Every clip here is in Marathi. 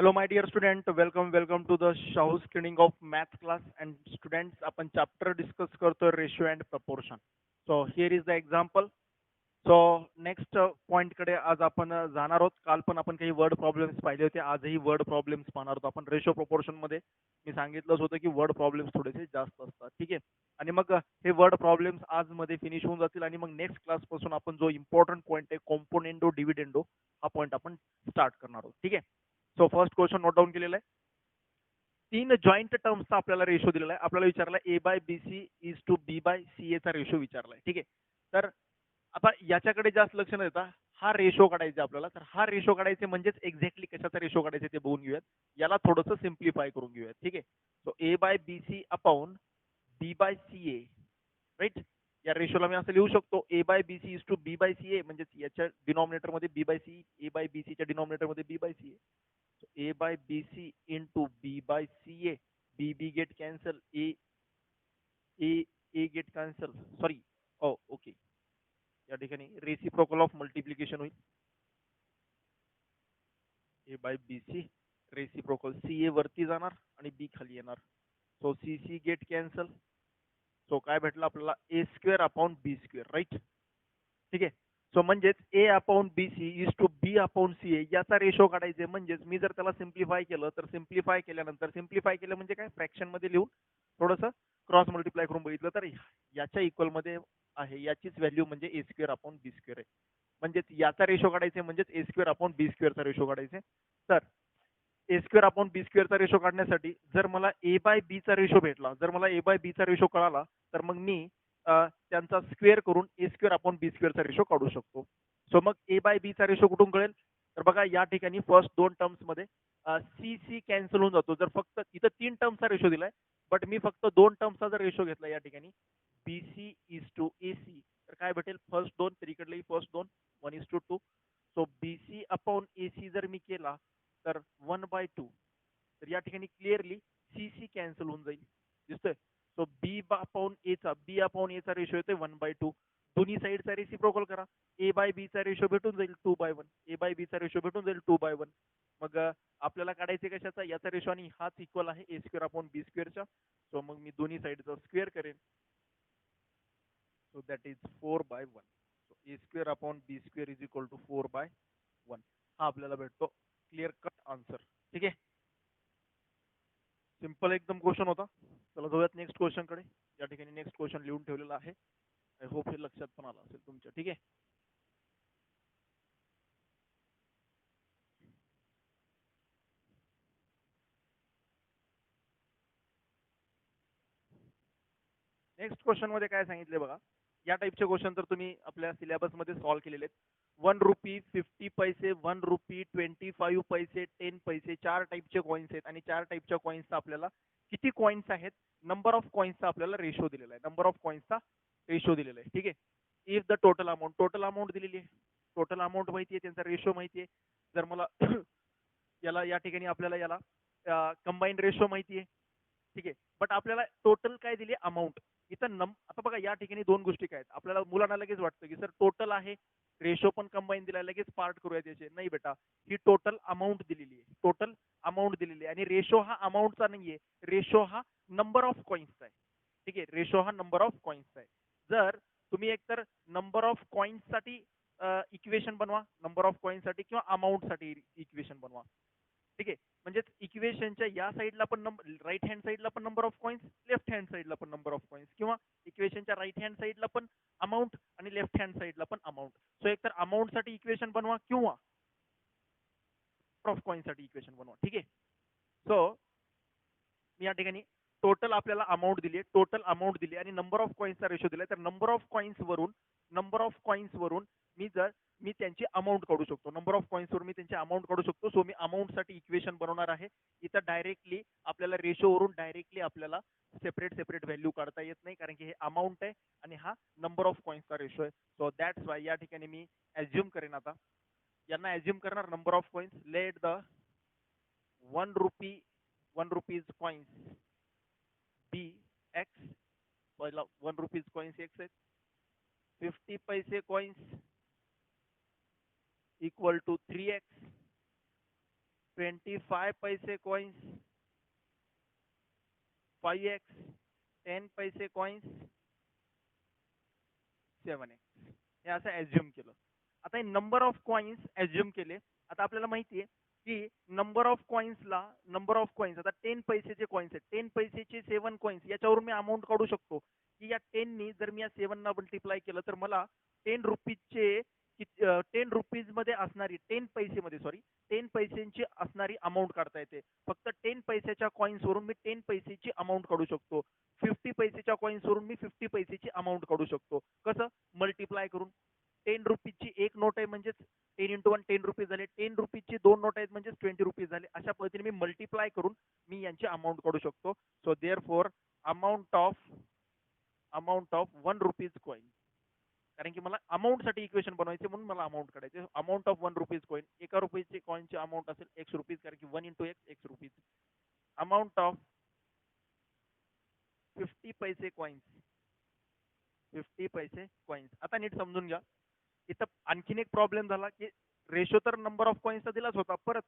Hello, my dear student. Welcome to the Shahu screening of math class. And students, आपण chapter discuss करतो ratio and proportion. So here is the example. So next point कडे आज आपण जाणार आहोत. काल पण आपण काही वर्ड प्रॉब्लेम्स पाहिले होते. आजही वर्ड प्रॉब्लेम्स पाहणार आहोत. आपण रेशो प्रोपोर्शन मध्ये मी सांगितलंच होतं की वर्ड प्रॉब्लेम्स थोडेसे जास्त असतात. ठीक आहे. आणि मग हे वर्ड प्रॉब्लेम्स आज मध्ये फिनिश होऊन जातील आणि मग नेक्स्ट क्लास पासून आपण जो इम्पॉर्टंट पॉईंट आहे कॉम्पोनेंडो डिव्हिडेंडो हा पॉईंट आपण स्टार्ट करणार आहोत. ठीक आहे. So first question note down केलेला आहे. तीन जॉईंट टर्म्सचा आपल्याला रेशो दिलेला आहे. आपल्याला विचारला A by B C is to B by C A चा रेशो विचारलाय. ठीक आहे. तर आता याच्याकडे जास्त लक्ष न देता हा रेशो काढायचा आपल्याला. तर हा रेशो काढायचे म्हणजेच एक्झॅक्टली कशाचा रेशो काढायचे ते बघून घेऊयात. याला थोडंसं सिम्प्लिफाय करून घेऊयात. ठीक आहे. So A by B C upon B by C A, right. या रेशोला मी असं लिहू शकतो A by B C is to B by C A, म्हणजे याच्या डिनॉमिनेटर मध्ये B by C, A by B C च्या डिनॉमिनेटर मध्ये B by C A. So A by BC into B by CA, B get cancel, A get cancel. Sorry. Oh, okay. या ठिकाणी रेसिप्रोकल ऑफ मल्टिप्लिकेशन होईल. A by BC reciprocal CA वरती जाणार आणि B खाली येणार. So CC get cancel. So काय भेटलं आपल्याला A square upon B square, right. ठीक आहे. सो म्हणजेच A upon B C is to B upon C A याचा रेशो काढायचे. म्हणजेच मी जर त्याला सिम्प्लिफाय केलं तर सिम्प्लिफाय केलं म्हणजे काय फ्रॅक्शन मध्ये लिहून थोडंसं क्रॉस मल्टिप्लाय करून बघितलं तर याच्या इक्वल मध्ये आहे. याचीच व्हॅल्यू म्हणजे ए स्क्वेअर अपॉन बी स्क्वेअर आहे. म्हणजेच याचा रेशो काढायचे म्हणजेच ए स्क्वेअर अपॉन बी स्क्वेअरचा रेशो काढायचे. तर ए स्क्वेअर अपॉन बी स्क्वेअरचा रेशो काढण्यासाठी जर मला ए बाय बी चा रेशो भेटला, जर मला ए बाय बी चा रेशो कळाला तर मग मी त्यांचा स्क्वेअर करून ए स्क्वेअर अपॉन बी स्क्वेअरचा रेशो काढू शकतो. सो मग ए बाय बी चा रेशो कुठून कळेल तर बघा या ठिकाणी फर्स्ट दोन टर्म्स मध्ये सी सी कॅन्सल होऊन जातो. जर फक्त इथं तीन टर्म्सचा रेशो दिलाय बट मी फक्त दोन टर्म्सचा जर रेशो घेतला या ठिकाणी B C is to A C तर काय भेटेल फर्स्ट दोन तर इकडले फर्स्ट दोन 1:2. सो बी सी अपॉन ए सी जर मी केला तर 1/2. तर या ठिकाणी क्लिअरली सी सी कॅन्सल होऊन जाईल. दिसतोय. सो बी अपॉन ए चा रेशो येतोय 1/2. दोन्ही साईडचा रेसिप्रोकल करा. ए बाय बी चा रेशो भेटून जाईल 2/1. ए बाय बी चा रेशो भेटून जाईल 2/1. मग आपल्याला काढायचे कशाचा याचा रेशो आणि हाच इक्वल आहे ए स्क्वेअर अपॉन बी स्क्वेअरचा. सो मग मी दोन्ही साईडचा स्क्वेअर करेन. So that is 4/1. So A square upon B square is equal to 4/1. हा आपल्याला भेटतो क्लिअर कट आन्सर. ठीक आहे. सिंपल एकदम क्वेश्चन होता. चला जाऊयात नेक्स्ट क्वेश्चन कडे. या ठिकाणी नेक्स्ट क्वेश्चन लिहून ठेवलेला आहे. आय होप हे लक्षात पण आलं असेल तुमच्या. ठीक आहे. नेक्स्ट क्वेश्चन मध्ये काय सांगितले बघा. या टाईपचे क्वेश्चन तर तुम्ही आपल्या सिलेबस मध्ये सॉल्व्ह केलेले आहेत. 1 रुपी, 50 पैसे, 1 रुपी, 25 पैसे, 10 पैसे, चार टाईपचे कॉइन्स आहेत आणि चार टाईपच्या कॉइन्सचा आपल्याला किती कॉइन्स आहेत, नंबर ऑफ कॉइन्सचा आपल्याला रेशो दिलेला आहे. नंबर ऑफ कॉइन्सचा रेशो दिलेला आहे. ठीक आहे. इफ द टोटल अमाऊंट दिलेली आहे. टोटल अमाऊंट माहिती आहे, त्यांचा रेशो माहिती आहे. जर मला याला या ठिकाणी आपल्याला याला कंबाईन रेशो माहिती आहे. ठीक आहे. बट आपल्याला टोटल काय दिली अमाऊंट इथं आता बघा या ठिकाणी दोन गोष्टी काय आहेत. आपल्याला मुलांना लगेच वाटतं की सर टोटल आहे, रेशो पण कंबाईन दिलाय, लगेच पार्ट करूया त्याचे. नाही बेटा, ही टोटल अमाऊंट दिलेली आहे. टोटल अमाऊंट दिलेली आहे आणि रेशो हा अमाऊंटचा नाहीये, रेशो हा नंबर ऑफ कॉइन्सचा आहे. ठीक आहे. रेशो हा नंबर ऑफ कॉइन्सचा आहे. जर तुम्ही एकतर नंबर ऑफ कॉइन्स साठी इक्वेशन बनवा, नंबर ऑफ कॉइन्स साठी किंवा अमाऊंट साठी इक्वेशन बनवा. ठीक आहे. म्हणजेच इक्वेशनच्या या साईडला पण राईट हँड साईडला पण number of coins, left hand साईडला पण नंबर ऑफ कॉइन्स, किंवा इक्वेशनच्या राईट हँड साईडला पण अमाऊंट आणि लेफ्ट हँड साईडला पण अमाऊंट. सो एकतर अमाऊंट साठी इक्वेशन बनवा किंवा ऑफ कॉइन्स साठी इक्वेशन बनवा. ठीक आहे. सो मी या ठिकाणी टोटल आपल्याला अमाऊंट दिली आहे, टोटल अमाऊंट दिली आणि नंबर ऑफ कॉइन्सचा रेशो दिलाय. तर नंबर ऑफ कॉइन्स वरून मी त्यांची अमाऊंट काढू शकतो. नंबर ऑफ कॉइन्स वरून मी त्यांची अमाऊंट काढू शकतो. सो मी अमाऊंट साठी इक्वेशन बनवणार आहे. इथं डायरेक्टली आपल्याला रेशो वरून डायरेक्टली आपल्याला सेपरेट व्हॅल्यू काढता येत नाही, कारण की हे अमाऊंट आहे आणि हा नंबर ऑफ कॉइन्सचा रेशो आहे. सो दॅट्स वाय या ठिकाणी मी ऍज्युम करेन. आता यांना ऍज्युम करणार number of coins. Let the 1 rupees coins be X. पहिला 1 रुपीज कॉइन्स एक्स आहेत. 50 पैसे कॉइन्स इक्वल टू 3x. 25 पैसे कॉइन्स 5x, 10 पैसे कॉइन्स 7x, हे असं ऍज्युम केलं. आता हे नंबर ऑफ कॉइन्स ऍज्युम केले. आता आपल्याला माहिती आहे की नंबर ऑफ कॉइन्स आता 10 पैसेचे कॉइन्स आहेत, 10 पैसेचे 7 कॉइन्स, याच्यावरून मी अमाऊंट काढू शकतो की या 10 नी जर मी या 7 ला मल्टिप्लाय केलं तर मला 10 रुपीजचे 10 रुपीज मध्ये असणारी 10 पैसे मध्ये 10 पैशांची असणारी अमाऊंट काढता येते. फक्त 10 पैशाच्या कॉइन्स वरून मी 10 पैसेची अमाऊंट काढू शकतो. 50 पैसेच्या कॉइन्स वरून मी 50 पैसेची अमाऊंट काढू शकतो. कसं? मल्टिप्लाय करून. 10 रुपीजची एक नोट आहे म्हणजेच 10 इंटू 1 10 रुपीज झाले. 10 रुपीजची 2 नोट आहेत म्हणजेच 20 रुपीज झाले. अशा पद्धतीने मी मल्टिप्लाय करून मी यांची अमाऊंट काढू शकतो. So therefore amount of 1 rupees coin, कारण की मला अमाऊंट साठी इक्वेशन बनवायचे म्हणून मला अमाऊंट काढायचे. अमाऊंट ऑफ 1 रुपीज कॉइन, एका रुपयाचे कॉइनची अमाऊंट असेल x रुपीज, कारण की 1 into x rupees. Amount of 50 पैसे कॉइन्स, 50 पैसे कॉइन्स. आता नीट समजून घ्या. इथं आणखीन एक प्रॉब्लेम झाला की रेशो तर नंबर ऑफ कॉइन्सचा दिलाच होता, परत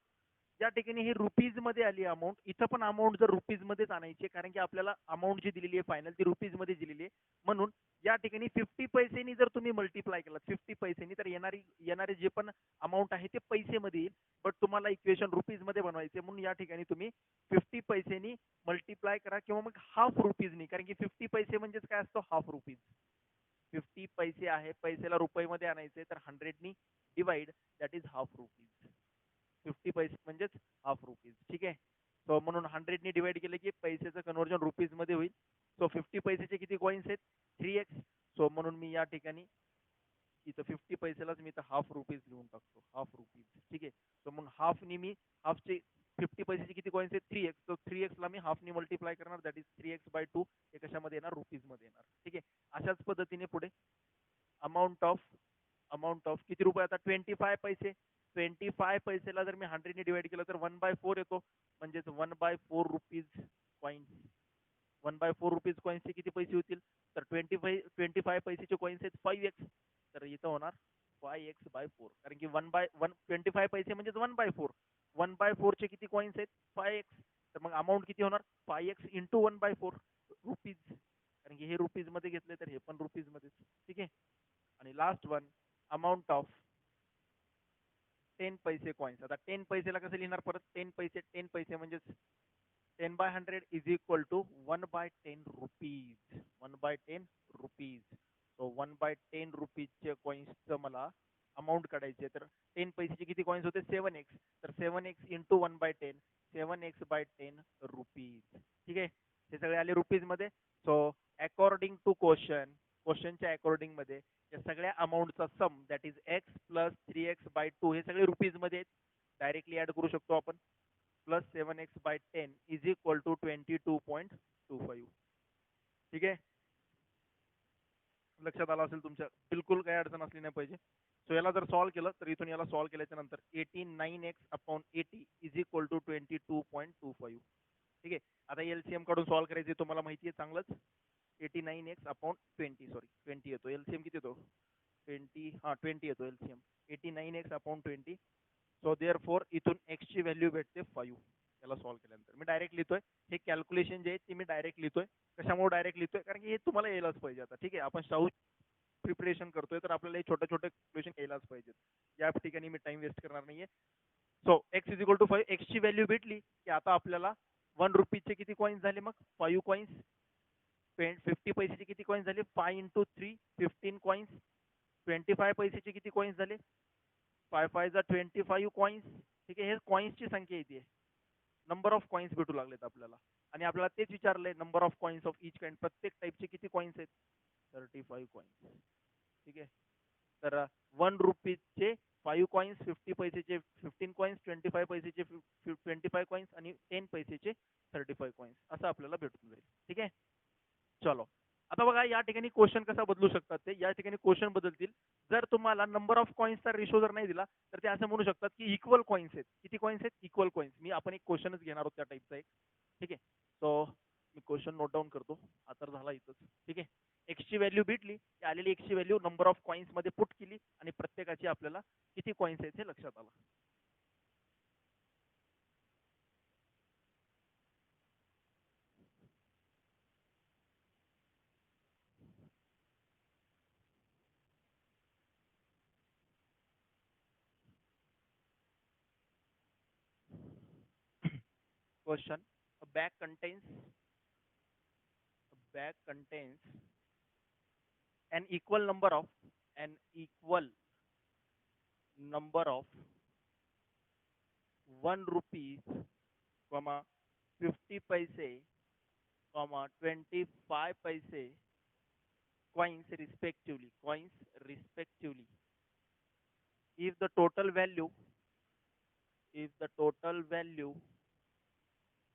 या ठिकाणी ही रुपीज मध्ये आली अमाऊंट. इथं पण अमाऊंट जर रुपीज मध्येच आणायची, कारण की आपल्याला अमाऊंट जी दिलेली आहे फायनल ती रुपीज मध्ये दिलेली आहे. म्हणून या ठिकाणी 50 पैसेनी जर तुम्ही मल्टिप्लाय केलं 50 पैसेनी, तर येणारे जे पण अमाऊंट आहे ते पैसेमध्ये येईल. बट तुम्हाला इक्वेशन रुपीज मध्ये बनवायचे म्हणून या ठिकाणी तुम्ही 50 पैसेनी मल्टिप्लाय करा किंवा मग हाफ रुपीजनी, कारण की 50 पैसे म्हणजेच काय असतो? Half rupees. 50 पैसे आहे, पैसेला रुपये आणायचे, तर 100 नी divide, that is half rupees. 50 पैसे म्हणजेच हाफ रुपीज. ठीक आहे. सो म्हणून 100 नी डिवाइड केले की पैसेचं कन्वर्जन रुपीज मध्ये होईल. सो 50 पैसेचे किती कॉइन्स आहेत? 3x. सो म्हणून मी या ठिकाणी इथं 50 पैसेलाच मी इथं हाफ रुपीज लिहून टाकतो, हाफ रुपीज. ठीक आहे. सो मग हाफनी मी हाफचे 50 पैसेचे किती कॉइन्स आहेत? 3x. तो 3x ला मी हाफनी मल्टिप्लाय करणार, दॅट इज 3x/2. हे कशामध्ये येणार? रुपीज मध्ये येणार. ठीक आहे. अशाच पद्धतीने पुढे अमाऊंट ऑफ किती रुपये? आता 25 पैसे. 25 पैसेला जर मी 100 ने डिवाइड केलं तर 1/4 येतो, म्हणजेच 1/4 रुपीज कॉइन्स. 1/4 रुपीज कॉइन्सचे किती पैसे होतील? तर 25 पैसेचे कॉइन्स आहेत 5x, तर इथं होणार 5x/4, कारण की 25 पैसे म्हणजेच 1/4. 1/4 चे किती कॉइन्स आहेत? 5x. तर मग अमाऊंट किती होणार? 5x इंटू 1/4 रुपीज, कारण की हे रुपीज मध्ये घेतले तर हे पण रुपीज मध्ये. ठीक आहे. आणि लास्ट वन अमाऊंट ऑफ 10 पैसे कॉइन्स. आता 10 पैसेला कसं लिहिणार? परत 10 पैसे म्हणजेच 10/100 is equal to 1/10 rupees. 1/10 rupees. So 1/10 रुपीजचे कॉइन्सचं मला अमाऊंट काढायचे. तर 10 पैसेचे किती कॉइन्स होते? 7x. तर 7x इंटू 1/10, 7x/10 रुपीज. ठीक आहे. हे सगळे आले रुपीज मध्ये. सो अकॉर्डिंग टू क्वेश्चनच्या अकॉर्डिंग मध्ये या सगळ्या अमाऊंटचा sum, that is x plus 3x/2, हे सगळे रुपीज मध्ये डायरेक्टली ऍड करू शकतो आपण. Plus 7x/10 is equal to 22.25. ठीक आहे. लक्षात आलं असेल तुमच्या, बिलकुल काही अडचण असली नाही पाहिजे. सो याला जर सॉल्व्ह केलं तर इथून याला सॉल्व्ह केल्याच्या नंतर 89x/80 इज इक्वल टू 22.25. ठीक आहे. आता एलसीएम काढून सॉल्व्ह करायचे तुम्हाला माहिती आहे चांगलंच. 89x/20, सॉरी 20 येतो. एलसीएम किती येतो? 20 येतो LCM. 89x/20. So therefore इथून x ची व्हॅल्यू भेटते 5. याला सॉल्व्ह केल्यानंतर मी डायरेक्ट लिहितोय. हे कॅल्क्युलेशन जे आहे ते मी डायरेक्ट लिहितोय. कशामुळे डायरेक्ट लिहितोय? कारण की हे तुम्हाला यायलाच पाहिजे आता. ठीक आहे. आपण शाहू प्रिपरेशन करतोय तर आपल्याला हे छोटे कॅल्क्युलेशन यायलाच पाहिजेत. या ठिकाणी मी टाइम वेस्ट करणार नाहीये. So x is equal to 5. x ची व्हॅल्यू भेटली की आता आपल्याला 1 रुपीजचे किती कॉइन्स झाले? मग 5 कॉइन्स. 50 पैसेचे किती कॉइन्स झाले? 5 इंटू 3 15 कॉइन्स. 25 पैसेचे किती कॉइन्स झाले? 5 5 जा 25 कॉइन्स. ठीक आहे. हे कॉइन्सची संख्या येते. नंबर ऑफ कॉइन्स भेटू लागलेत आपल्याला. आणि आपल्याला तेच विचारलंय number of coins of each kind. प्रत्येक टाइपचे किती कॉइन्स आहेत? 35 कॉइन्स. ठीक आहे. तर 1 रुपीजचे 5 कॉइन्स, 50 पैसेचे 15 कॉइन्स, 25 पैसेचे 25 कॉइन्स आणि 10 पैसेचे 35 कॉइन्स, असं आपल्याला भेटून जाईल. ठीक आहे. चलो आता बघा या ठिकाणी क्वेश्चन कसा बदलू शकतात ते. या ठिकाणी क्वेश्चन बदलतील जर तुम्हाला नंबर ऑफ कॉइन्सचा रेशो जर नाही दिला तर ते असं म्हणू शकतात की इक्वल कॉइन्स आहेत. किती कॉइन्स आहेत? Equal coins. मी आपण एक क्वेश्चनच घेणार आहोत त्या टाईपचा एक. ठीक आहे. सो मी क्वेश्चन नोट डाऊन करतो. हा तर झाला इथंच. ठीक आहे. एक्स ची व्हॅल्यू भेटली की आलेली एक्स ची व्हॅल्यू नंबर ऑफ कॉइन्स मध्ये पुट केली आणि प्रत्येकाची आपल्याला किती कॉइन्स आहेत हे लक्षात आलं. question. A bag contains an equal number of an equal number of 1 rupees, comma 50 paise, comma 25 paise coins respectively. If the total value if the total value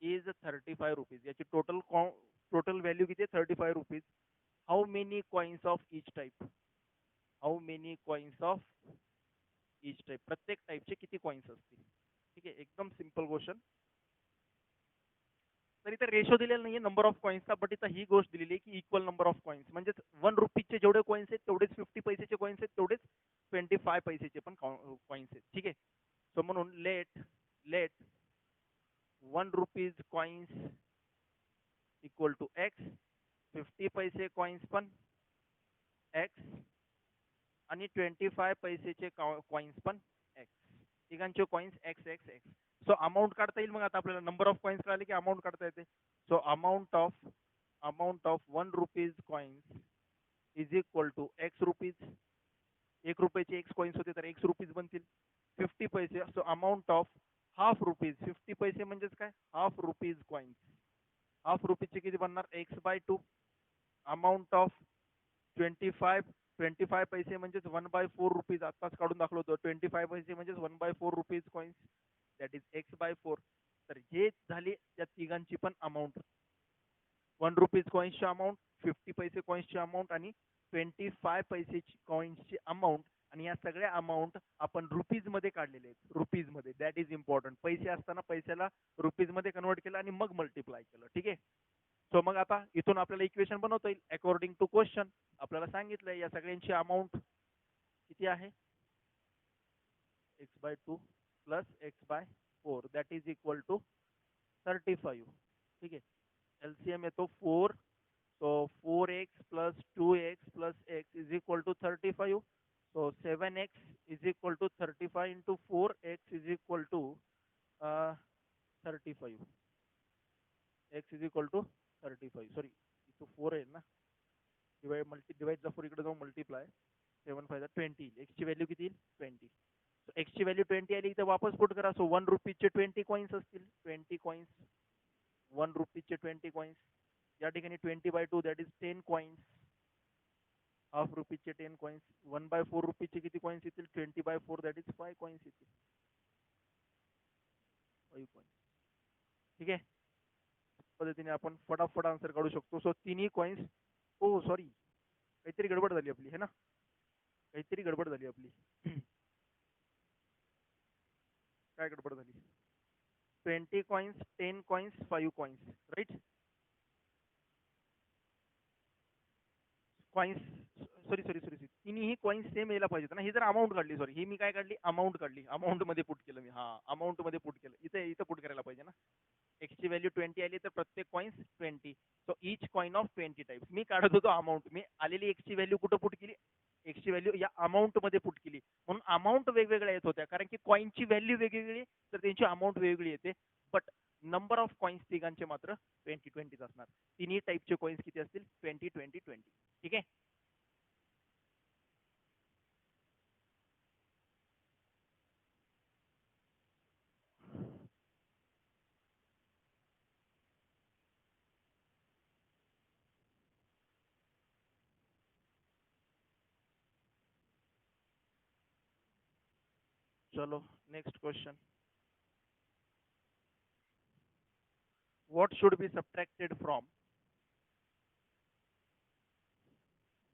is 35 rupees, याची total value किती आहे? 35 rupees. How many coins of each type? How many coins of each type? प्रत्येक टाईपचे किती कॉइन्स असतील? ठीक आहे, एकदम सिंपल क्वेश्चन. तर इथे रेशो दिलेला नाहीये नंबर ऑफ कॉइन्सचा, बट इथं ही गोष्ट दिलेली आहे की इक्वल नंबर ऑफ कॉइन्स, म्हणजेच 1 रुपीजचे जेवढे कॉइन्स आहेत तेवढेच 50 पैसेचे कॉइन्स आहेत, तेवढेच 25 पैसेचे पण कॉइन्स आहेत. ठीक आहे, सो म्हणून let 1 rupees coins equal to X, 50 पैसे कॉइन्स पण एक्स, आणि 25 पैसेचे कॉइन्स पण एक्स. तिघांचे coins X X X. So amount काढता येईल. मग आता आपल्याला नंबर ऑफ कॉइन्स कळाले की अमाऊंट काढता येते. So amount of 1 rupees coins is equal to X rupees. 1 रुपयाचे एक्स कॉइन्स होते तर एक्स रुपीज बनतील. 50 पैसे, so amount of half rupees. 50 पैसे म्हणजेच काय? Half rupees coins. हाफ रुपीजचे किती बनणार? x/2. अमाऊंट ऑफ 25 पैसे म्हणजेच 1/4 रुपीज. आत्ताच काढून दाखवलं होतं. 25 पैसे म्हणजेच 1/4 rupees coins, that is x/4. तर हे झाली त्या तिघांची पण अमाऊंट. 1 रुपीज कॉइन्सची अमाऊंट, 50 पैसे कॉइन्सची अमाऊंट आणि 25 पैसेची कॉइन्सची अमाऊंट. आणि या सगळ्या अमाऊंट आपण रुपीज मध्ये काढलेले आहेत. रुपीज मध्ये, दॅट इज इम्पॉर्टंट. पैसे असताना पैशाला रुपीज मध्ये कन्वर्ट केलं आणि मग मल्टिप्लाय केलं. ठीक आहे, सो मग आता इथून आपल्याला इक्वेशन बनवता येईल अकॉर्डिंग टू क्वेश्चन. आपल्याला सांगितलंय या सगळ्यांची अमाऊंट किती आहे? x/2 plus x/4, that is equal to 35. ठीक आहे, एलसीएम येतो 4. So 4x plus 2x plus x is equal to 35. So 7x is equal to 35 into 4x is equal to 35. x is equal to 35. Sorry, इथं 4 आहे ना, डिवाइड 4 इकडे जाऊन मल्टिप्लाय. 7 5 20. x ची व्हॅल्यू किती येईल? 20. सो x ची व्हॅल्यू 20 आली तर वापस पुट करा. सो 1 रुपीजचे 20 कॉइन्स असतील. 20 कॉइन्स, 1 रुपीजचे 20 कॉइन्स. या ठिकाणी 20/2 दॅट इज 10 कॉइन्स. हाफ रुपीजचे 10 कॉइन्स. 1/4 रुपीजचे किती कॉइन्स येतील? 20/4 दॅट इज 5 कॉइन्स येतील. 5 कॉइन्स. ठीक आहे, पद्धतीने आपण फटाफट आन्सर काढू शकतो. सो तिन्ही कॉइन्स. ओ सॉरी, काहीतरी गडबड झाली आपली, है ना? काहीतरी गडबड झाली आपली. काय गडबड झाली? 20 coins, 10 coins, 5 coins, right? Coins, sorry, तिन्ही कॉइन्स सेम यायला पाहिजेत ना. ही जर अमाऊंट काढली, सॉरी, ही मी काय काढली? अमाऊंट काढली. अमाऊंट मध्ये पुट केलं मी. हा, अमाऊंट मध्ये पुट केलं. इथं पुट करायला पाहिजे ना. एक्स ची व्हॅल्यू 20 आली तर प्रत्येक coins 20. So each coin of 20 types. मी काढत होतो अमाऊंट. मी आलेली एक्स ची व्हॅल्यू कुठं पुट केली? एक्स ची व्हॅल्यू या अमाऊंट मध्ये पुट केली. म्हणून अमाऊंट वेगवेगळ्या येत होत्या, कारण की कॉइनची व्हॅल्यू वेगवेगळी तर त्यांची अमाऊंट वेगळी येते. बट नंबर ऑफ कॉइन्स तिघांचे मात्र 20 असणार. तिन्ही टाइपचे कॉइन्स किती असतील? 20. ठीक आहे. चलो next question. What should be subtracted from?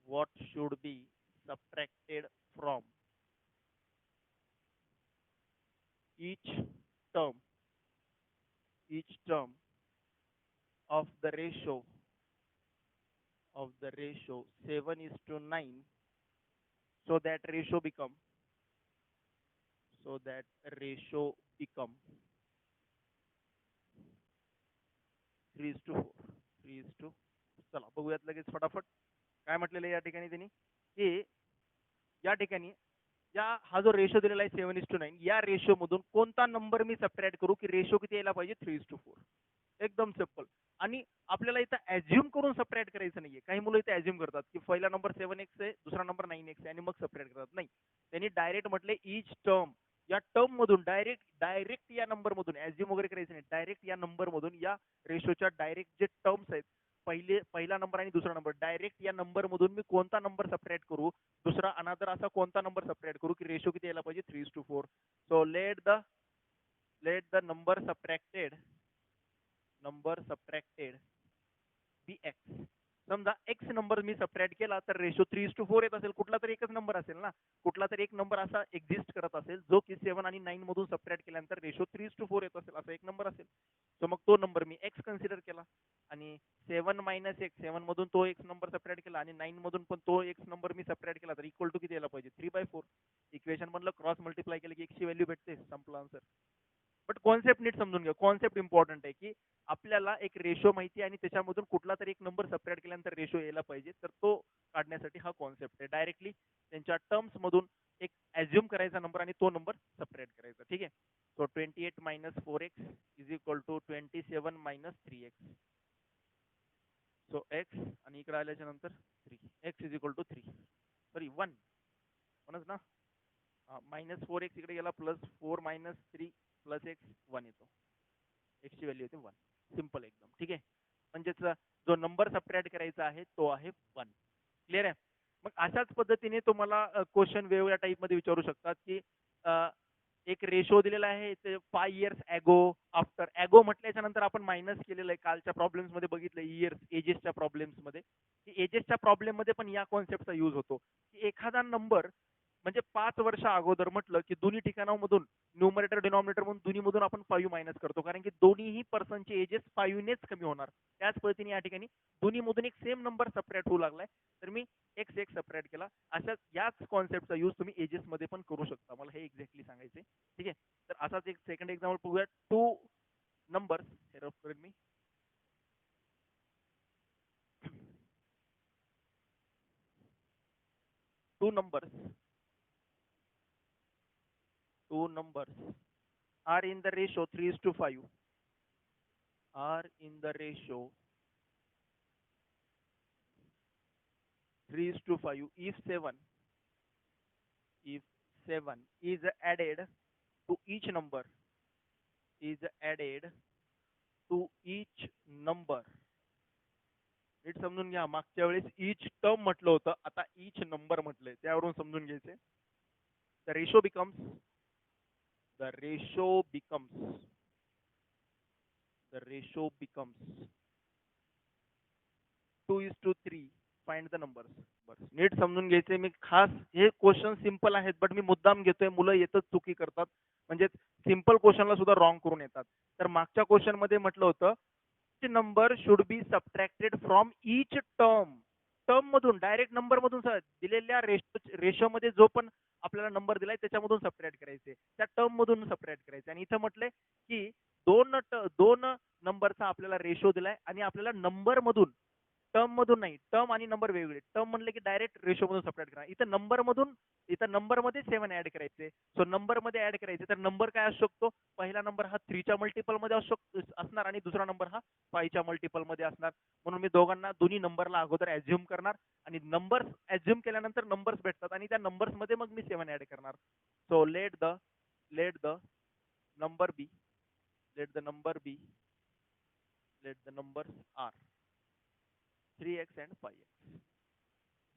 What should be subtracted from each term of the ratio 7:9, so that ratio become 3:4. चला बघूयात लगेच फटाफट काय म्हटलेलं या ठिकाणी त्यांनी, की या ठिकाणी हा जो रेशो दिलेला आहे 7:9 या रेशो मधून कोणता नंबर मी सबट्रॅक्ट करू की रेशो किती यायला पाहिजे 3:4. एकदम सिम्पल. आणि आपल्याला इथं ऍज्युम करून सबट्रॅक्ट करायचं नाहीये. काही मुलं इथे ऍज्युम करतात की पहिला नंबर 7x आहे, दुसरा नंबर 9x आहे आणि मग सबट्रॅक्ट करतात. नाही, त्यांनी डायरेक्ट म्हटले ईच टर्म, या टर्म मधून डायरेक्ट या नंबर मधून ऍज्युम वगैरे करायचं नाही, डायरेक्ट या नंबर मधून या रेशोच्या डायरेक्ट जे टर्म्स आहेत पहिला नंबर आणि दुसरा नंबर डायरेक्ट या नंबर मधून मी कोणता नंबर सबट्रॅक्ट करू, दुसरा अनादर असा कोणता नंबर सबट्रॅक्ट करू की रेशो किती यायला पाहिजे 3:4. So let the number subtracted be x. समजा एक्स नंबर मी सबट्रॅक्ट केला तर रेशो 3:4 येत असेल, कुठला तरी एकच नंबर असेल ना, कुठला तरी एक नंबर असा एक्झिस्ट करत असेल जो की 7 आणि 9 मधून सबट्रॅक्ट केल्यानंतर रेशो 3:4 येत असेल, असा एक नंबर असेल. तर मग तो नंबर मी एक्स कन्सिडर केला आणि 7 मधून तो एक्स नंबर सबट्रॅक्ट केला आणि 9 मधून पण तो एक्स नंबर मी सबट्रॅक्ट केला तर इक्वल टू किती यायला पाहिजे 3/4. इक्वेशन मधलं क्रॉस मल्टिप्लाय केलं की एक्सची व्हॅल्यू भेटते, संपला आन्सर. बट कॉन्सेप्ट नीट समजून घ्या, कॉन्सेप्ट इम्पॉर्टंट आहे की आपल्याला एक रेशो माहिती आहे आणि त्याच्यामधून कुठला तरी एक नंबर सबट्रॅक्ट केल्यानंतर रेशो यायला पाहिजे, तर तो काढण्यासाठी हा कॉन्सेप्ट आहे. डायरेक्टली त्यांच्या टर्म्स मधून एक ऍज्युम करायचा नंबर आणि तो नंबर सबट्रॅक्ट करायचा. ठीक आहे. So 28 - 4x is equal to 27 - 3x. So x आणि इकडे आल्याच्या नंतर 3, x is equal to 3, sorry 1 म्हणच ना, -4x इकडे गेला +4 - 3 + x 1 येतो, x ची व्हॅल्यू येते 1. सिंपल एकदम. ठीक आहे. म्हणजेच जो नंबर सबट्रॅक्ट करायचा आहे तो आहे 1. क्लिअर आहे. मग अशाच पद्धतीने तुम्हाला क्वेश्चन वेगवेगळ्या टाईप मध्ये विचारू शकतात की एक रेशो दिलेला आहे 5 इयर्स ॲगो आफ्टर. ॲगो म्हटल्याच्या नंतर आपण मायनस केलेलं आहे, कालच्या प्रॉब्लेम्स मध्ये बघितलं इयर्स एजेसच्या प्रॉब्लेम्स मध्ये, की एजेसच्या प्रॉब्लेम मध्ये पण या कॉन्सेप्टचा यूज होतो की एखादा नंबर म्हणजे 5 वर्ष अगोदर म्हटलं की दोन्ही ठिकाणांमधून न्यूमरेटर डिनॉमिनेटर म्हणून दोन्ही मधून आपण 5 मायनस करतो, कारण की दोन्हीही पर्सनचे एजेस 5 नेच कमी होणार. त्याच पद्धतीने या ठिकाणी दोन्ही मधून एक सेम नंबर सबट्रॅक्ट होऊ लागलाय तर मी एक्स एक सबट्रॅक्ट केला. अशा याच कॉन्सेप्टचा यूज तुम्ही एजेस मध्ये पण करू शकता. मला हे एक्झॅक्टली सांगायचे. ठीक आहे. तर असाच एक सेकंड एक्झाम्पल बघूया. 2 नंबर्स, हे रफ करेन मी. 2 numbers are in the ratio 3:5, are in the ratio 3:5 if 7 is added to each number, is added to each number. नीट समजून घ्या, मागच्या वेळेस each term म्हटलं होतं, आता each number म्हटलंय, त्यावरून समजून घ्यायचे. the ratio becomes the ratio becomes 2:3. Find the numbers. नीट समजून घ्यायचे. मी खास हे क्वेश्चन सिंपल आहेत बट मी मुद्दाम घेतोय, मुलं येतच चुकी करतात, म्हणजे सिंपल क्वेश्चनला सुद्धा रॉंग करून येतात. तर मागच्या क्वेश्चन मध्ये म्हटलं होतं number should be subtracted from each term मधून, डायरेक्ट नंबर मधून दिलेल्या रेशो मध्ये जो पण आपल्याला नंबर दिलाय त्याच्यामधून सबट्रॅक्ट करायचे, त्या टर्म मधून सबट्रॅक्ट करायचे. आणि इथं म्हटलंय की दोन नंबरचा आपल्याला रेशो दिलाय आणि आपल्याला नंबर मधून, टर्म मधून नाही, टर्म आणि नंबर वेगळे. टर्म म्हणले की डायरेक्ट रेशो मधून सबट्रॅक्ट करा. इथं नंबर मध्ये 7 ऍड करायचे. सो नंबर मध्ये ऍड करायचे तर नंबर काय असू शकतो, पहिला नंबर हा 3 च्या मल्टिपल मध्ये असणार आणि दुसरा नंबर हा 5 च्या मल्टिपल मध्ये असणार. म्हणून मी दोन्ही नंबरला अगोदर ऍज्युम करणार आणि नंबर्स ऍज्युम केल्यानंतर नंबर्स भेटतात आणि त्या नंबर्स मध्ये मग मी 7 ऍड करणार. So let the number be let the numbers are 3x and 5x.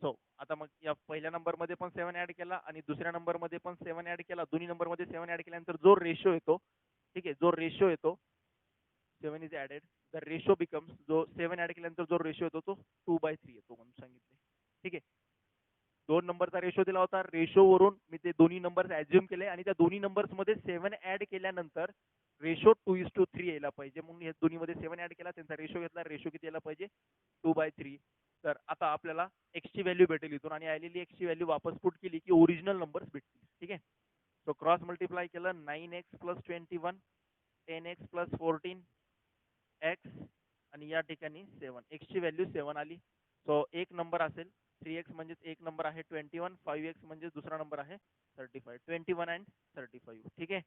So आता मग या पहिल्या नंबर मध्ये पण 7 ऍड केला आणि दुसऱ्या नंबर मध्ये पण 7 ऍड केला. दोन्ही नंबर मध्ये 7 ऍड केल्यानंतर जो रेशो येतो, ठीक आहे, जो रेशो येतो 7 is added, the ratio becomes, जो 7 ऍड केल्यानंतर जो रेशो येतो तो 2/3 येतो म्हणून सांगितले. ठीक आहे. 2 नंबरचा रेशो दिला होता, रेशो वरून मी ते दोन्ही नंबर्स ऍज्युम केले आणि त्या दोन्ही नंबर्स मध्ये 7 ऍड केल्यानंतर रेशो 2:3 यायला पाहिजे म्हणून हे दोन्ही मध्ये 7 ऍड केला, त्यांचा रेशो घेतला, रेशो किती यायला पाहिजे 2/3. तर आता आपल्याला x ची व्हॅल्यू भेटेल इथून आणि आलेली x ची व्हॅल्यू वापस पुट केली की ओरिजिनल नंबर्स भेटतील. ठीक आहे. सो क्रॉस मल्टिप्लाय केलं 9x + 21, 10x + 14 x आणि या ठिकाणी 7, x ची व्हॅल्यू 7 आली. सो एक नंबर असेल 3x म्हणजेच एक नंबर आहे 21, 5x म्हणजे दुसरा नंबर आहे 35. 21 and 35. ठीक आहे.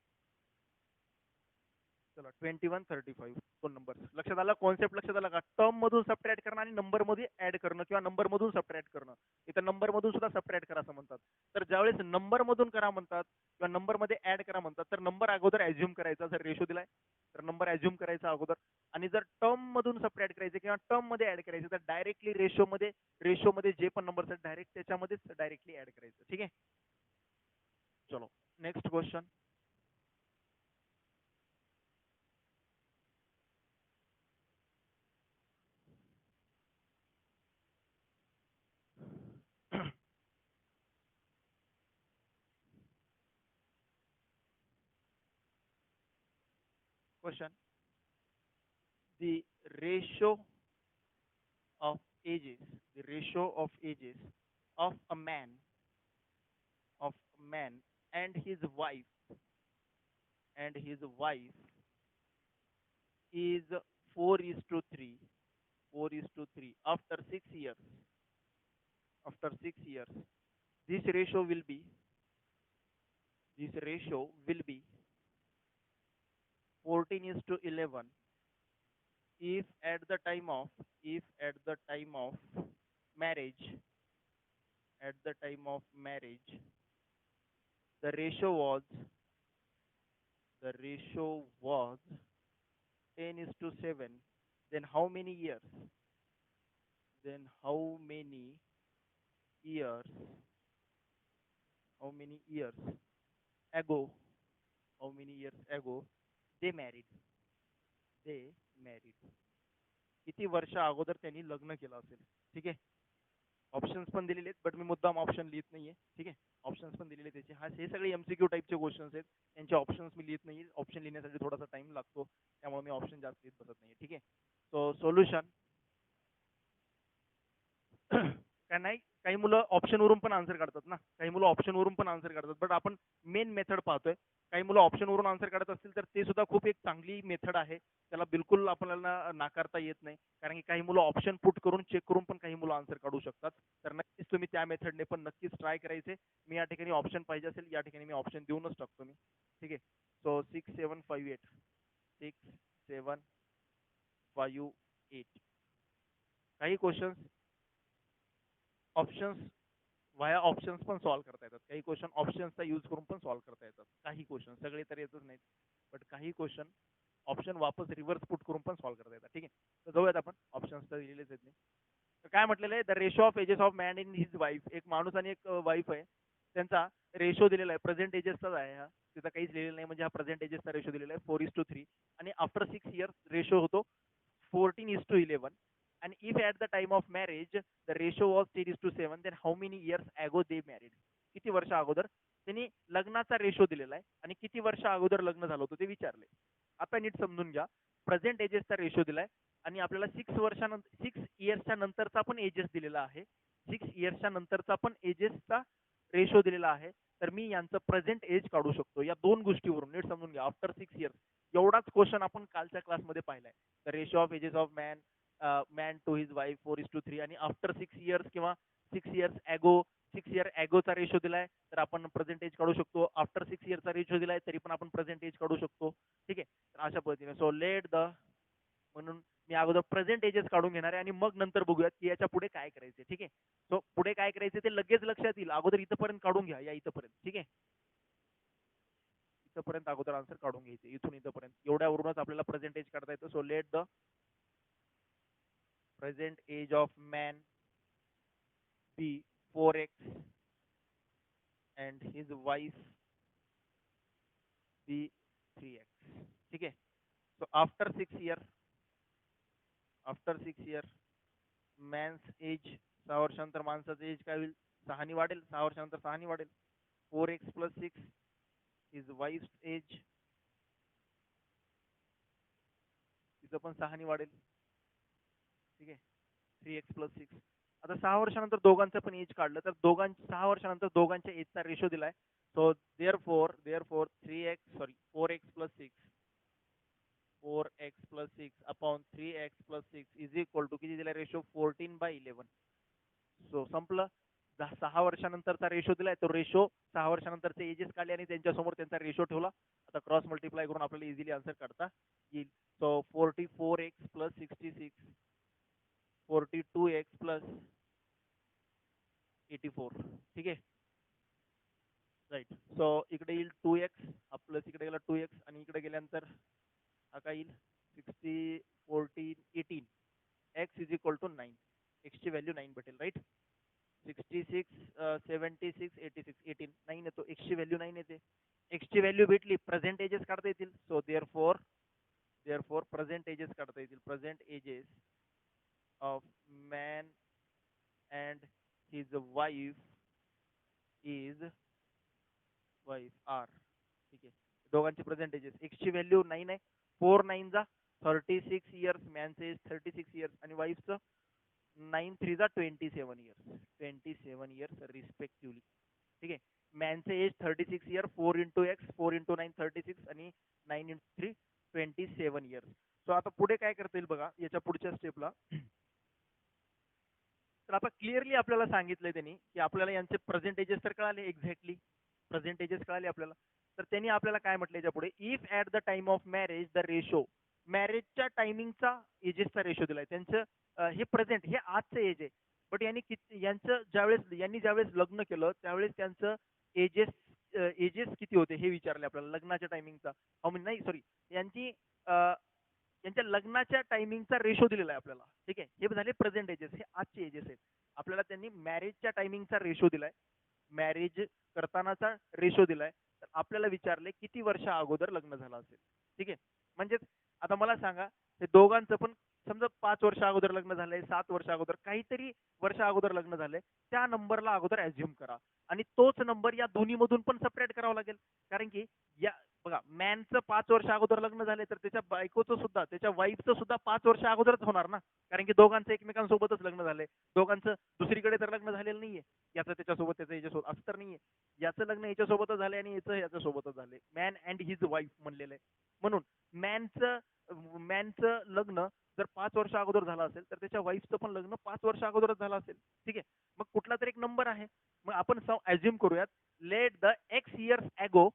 चला 21, 35 दोन नंबर लक्षात आला. कॉन्सेप्ट लक्षात आला का? टर्म मधून सबट्रॅक्ट करणं आणि नंबर मध्ये ऍड करणं किंवा नंबर मधून सबट्रॅक्ट करणं. इथं नंबर मधून सुद्धा सबट्रॅक्ट करा असं म्हणतात. तर ज्यावेळेस नंबर मधून करा म्हणतात किंवा नंबर मध्ये ऍड करा म्हणतात तर नंबर अगोदर ऍज्युम करायचा. जर रेशो दिलाय तर नंबर ऍज्युम करायचा अगोदर. आणि जर टर्म मधून सबट्रॅक्ट करायचे किंवा टर्म मध्ये ऍड करायचे तर डायरेक्टली रेशो मध्ये जे पण नंबर आहेत डायरेक्ट त्याच्यामध्येच डायरेक्टली ऍड करायचं. ठीक आहे. चलो next question. Question: the ratio of ages, the ratio of ages of a man, of man and his wife, and his wife is 4 is to 3, 4 is to 3 after 6 years. After 6 years, this ratio will be, this ratio will be 14 is to 11 if at the time of, if at the time of marriage, at the time of marriage the ratio was, the ratio was 10 is to 7, then how many years, then how many years, how many years ago, how many years ago they married, they married, किती वर्ष अगोदर त्यांनी लग्न केलं असेल. ठीक आहे. ऑप्शन्स पण दिलेले आहेत बट मी मुद्दाम ऑप्शन लिहित नाहीये. ठीक आहे. ऑप्शन्स पण दिलेले त्याचे. हा हे सगळे एमसीक्यू टाईपचे क्वेश्चन्स आहेत. त्यांचे ऑप्शन्स मी लिहित नाही. ऑप्शन लिहिण्यासाठी थोडासा टाइम लागतो त्यामुळे मी ऑप्शन जास्त लिहित बसत नाही. ठीक आहे. सो सोल्युशन काय नाही, काही मुलं ऑप्शन वरून पण आन्सर काढतात ना, काही मुलं ऑप्शन वरून पण आन्सर काढतात. बट आपण मेन मेथड पाहतोय. काही मुलं ऑप्शन वरून आन्सर काढत असतील तर ते सुद्धा खूप एक चांगली मेथड आहे. त्याला बिलकुल आपल्याला नाकारता येत नाही. कारण की काही मुलं ऑप्शन पुट करून चेक करून पण काही मुलं आन्सर काढू शकतात. तर नक्कीच तुम्ही त्या मेथडने पण नक्कीच ट्राय करायचे. मी या ठिकाणी ऑप्शन पाहिजे असेल या ठिकाणी मी ऑप्शन देऊनच टाकतो मी. ठीक आहे. सो 6758, 6758. काही क्वेश्चन्स ऑप्शन्स वाया ऑप्शन्स पण सॉल्व्ह करता येतात. काही क्वेश्चन ऑप्शन्सचा यूज करून पण सॉल्व्ह करता येतात. काही क्वेश्चन, सगळे तर येतच नाहीत बट काही क्वेश्चन ऑप्शन वापस रिव्हर्स पुट करून पण सॉल्व्ह करता येतात. ठीक आहे. तर जाऊयात आपण. ऑप्शन्स तर दिलेलेच आहेत. तर काय म्हटलेलं आहे, the ratio of ages of man in his wife. एक माणूस आणि एक वाईफ आहे, त्यांचा रेशो दिलेला आहे. प्रेझेंट एजेसचाच आहे हा, तिथं काहीच लिहिलेलं नाही. म्हणजे हा प्रेझेंट एजेसचा रेशो दिलेला आहे 4:3 आणि आफ्टर 6 years रेशो होतो 14:11. and if at the time of marriage the ratio was 3:7, then how many years ago they married. किती वर्ष अगोदर त्यांनी लग्नाचा रेशो दिलेला आहे आणि किती वर्ष अगोदर लग्न झालं होतं ते विचारले. आता नीट समजून घ्या. प्रेझेंट एजेसचा रेशो दिलाय आणि आपल्याला 6 yearsच्या नंतरचा पण एजेस दिलेला आहे. 6 yearsच्या नंतरचा पण एजेसचा रेशो दिलेला आहे. तर मी यांचं प्रेझेंट एज काढू शकतो या दोन गोष्टीवरून. नीट समजून घ्या. आफ्टर 6 years एवढाच क्वेश्चन आपण कालच्या क्लासमध्ये पाहिलाय. The ratio of ages of man to his wife 4:3 आणि आफ्टर 6 years किंवा 6 years ॲगो, 6 year ॲगोचा रेशो दिलाय तर आपण प्रेझेंटेज काढू शकतो. आफ्टर 6 yearचा रेशो दिलाय तरी पण आपण प्रेझेंटेज काढू शकतो. ठीक आहे. तर अशा पद्धतीने सो लेट द, म्हणून मी अगोदर प्रेझेंट एजेस काढून घेणार आहे आणि मग नंतर बघूयात की याच्या पुढे काय करायचे. ठीक आहे. सो पुढे काय करायचे ते लगेच लक्षात येईल. अगोदर इथपर्यंत काढून घ्या, या इथपर्यंत. ठीक आहे. इथपर्यंत अगोदर आन्सर काढून घ्यायचे, इथून इथपर्यंत एवढ्यावरूनच आपल्याला प्रेझेंट एज काढता येतं. So let the present age of man be 4x and his wife be 3x. ठीक आहे. so after 6 year, after 6 year man's age, 6 वर्षानंतर माणसाचं एज काय होईल, 6 वाढेल. 6 वर्षानंतर 6 वाढेल. 4x + 6 his wife's age, तिचं पण 6 वाढेल. ठीक आहे. 3x + 6. आता 6 वर्षानंतर दोघांचं पण एज काढलं तर 6 वर्षानंतर दोघांच्या एजचा रेशो दिलाय. So therefore 4x + 6, 4x + 6 upon 3x + 6 is equal to किती दिलाय रेशो, 14/11. सो संपलं. 6 वर्षानंतरचा रेशो दिलाय, तो रेशो 6 वर्षानंतरचे एजेस काढले आणि त्यांच्यासमोर त्यांचा रेशो ठेवला. आता क्रॉस मल्टिप्लाय करून आपल्याला इझिली आन्सर काढता येईल. So 44x plus 66 42x plus 84. ठीक आहे, राईट. सो इकडे येईल 2x प्लस इकडे गेला 2x आणि इकडे गेल्यानंतर हा काय येईल 60 14 18. x is equal to 9. x ची व्हॅल्यू 9 भेटेल, राईट. 66 76 86 18 9 येतो. x ची व्हॅल्यू 9 येते. x ची व्हॅल्यू भेटली, प्रेझेंट एजेस काढता येतील. सो देअरफॉर प्रेझेंट एजेस काढता येतील. Present ages of man and his wife are. ठीक आहे, दोघांचे प्रेझेंट एजेस. एक्स ची व्हॅल्यू 9 आहे. 4 9 जा 36 इयर्स, मॅनचं एज 36 इयर्स आणि वाईफचं 9 3 जा 27 इयर्स. 27 years respectively. ठीक आहे, मॅनचं age 36 year, 4 into x 4 into 9 36 आणि 9 इंटू 3 27 इयर्स. सो आता पुढे काय करता येईल बघा याच्या पुढच्या स्टेपला. तर आता क्लिअरली आपल्याला सांगितलंय त्यांनी की आपल्याला यांचे प्रेझेंट एजेस तर कळाले, एक्झॅक्टली प्रेझेंट एजेस कळाले आपल्याला. तर त्यांनी आपल्याला काय म्हटलं याच्या पुढे, if at the time of marriage the ratio, मॅरेजच्या टायमिंगचा एजेसचा रेशो दिलाय त्यांचं. हे प्रेझेंट हे आजचं एज आहे, बट यांनी यांचं ज्यावेळेस लग्न केलं त्यावेळेस त्यांचं एजेस किती होते हे विचारले आपल्याला लग्नाच्या टायमिंगचा. नाही सॉरी, यांची यांच्या लग्नाच्या टायमिंगचा रेशो दिलेला आहे आपल्याला. ठीक आहे, हे झाले प्रेझेंट एजेस, हे आजचे एजेस आहेत. आपल्याला त्यांनी मॅरेजच्या टायमिंगचा रेशो दिलाय, मॅरेज करतानाचा रेशो दिलाय. तर आपल्याला विचारले किती वर्ष अगोदर लग्न झालं असेल. ठीक आहे, म्हणजे आता मला सांगा हे दोघांचं पण समजा 5 वर्ष अगोदर लग्न झालंय, 7 वर्ष अगोदर, काहीतरी वर्ष अगोदर लग्न झालंय, त्या नंबरला अगोदर ऍझ्युम करा आणि तोच नंबर या दोन्ही मधून पण सेपरेट करावा लागेल. कारण की या बघा, मॅनचं 5 वर्ष अगोदर लग्न झालंय तर त्याच्या बायकोचं सुद्धा, त्याच्या वाईफचं सुद्धा 5 वर्ष अगोदरच होणार ना, कारण की दोघांचं एकमेकांसोबतच लग्न झालंय. दोघांचं दुसरीकडे तर लग्न झालेलं नाहीये. याचं त्याच्यासोबत, त्याचं याच्यासोबत असं तर नाहीये. याचं लग्न याच्यासोबतच झालंय आणि याचं सोबतच झालंय. मॅन अँड हिज वाईफ म्हणलेलं आहे. म्हणून मॅनचं लग्न जर 5 वर्ष अगोदर झालं असेल तर त्याच्या वाईफचं पण लग्न 5 वर्ष अगोदरच झालं असेल. ठीक आहे, मग कुठला तरी एक नंबर आहे. मग आपण ऍझ्युम करूयात, let the x years ago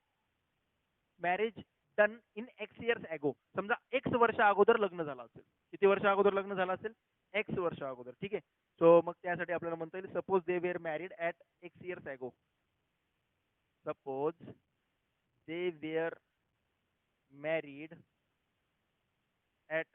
marriage done in x years ago. समजा एक्स वर्ष अगोदर लग्न झालं असेल. किती वर्ष अगोदर लग्न झालं असेल? एक्स वर्ष अगोदर. ठीक आहे, सो मग त्यासाठी आपल्याला म्हणता येईल suppose they were married at x years ago. Suppose they were married at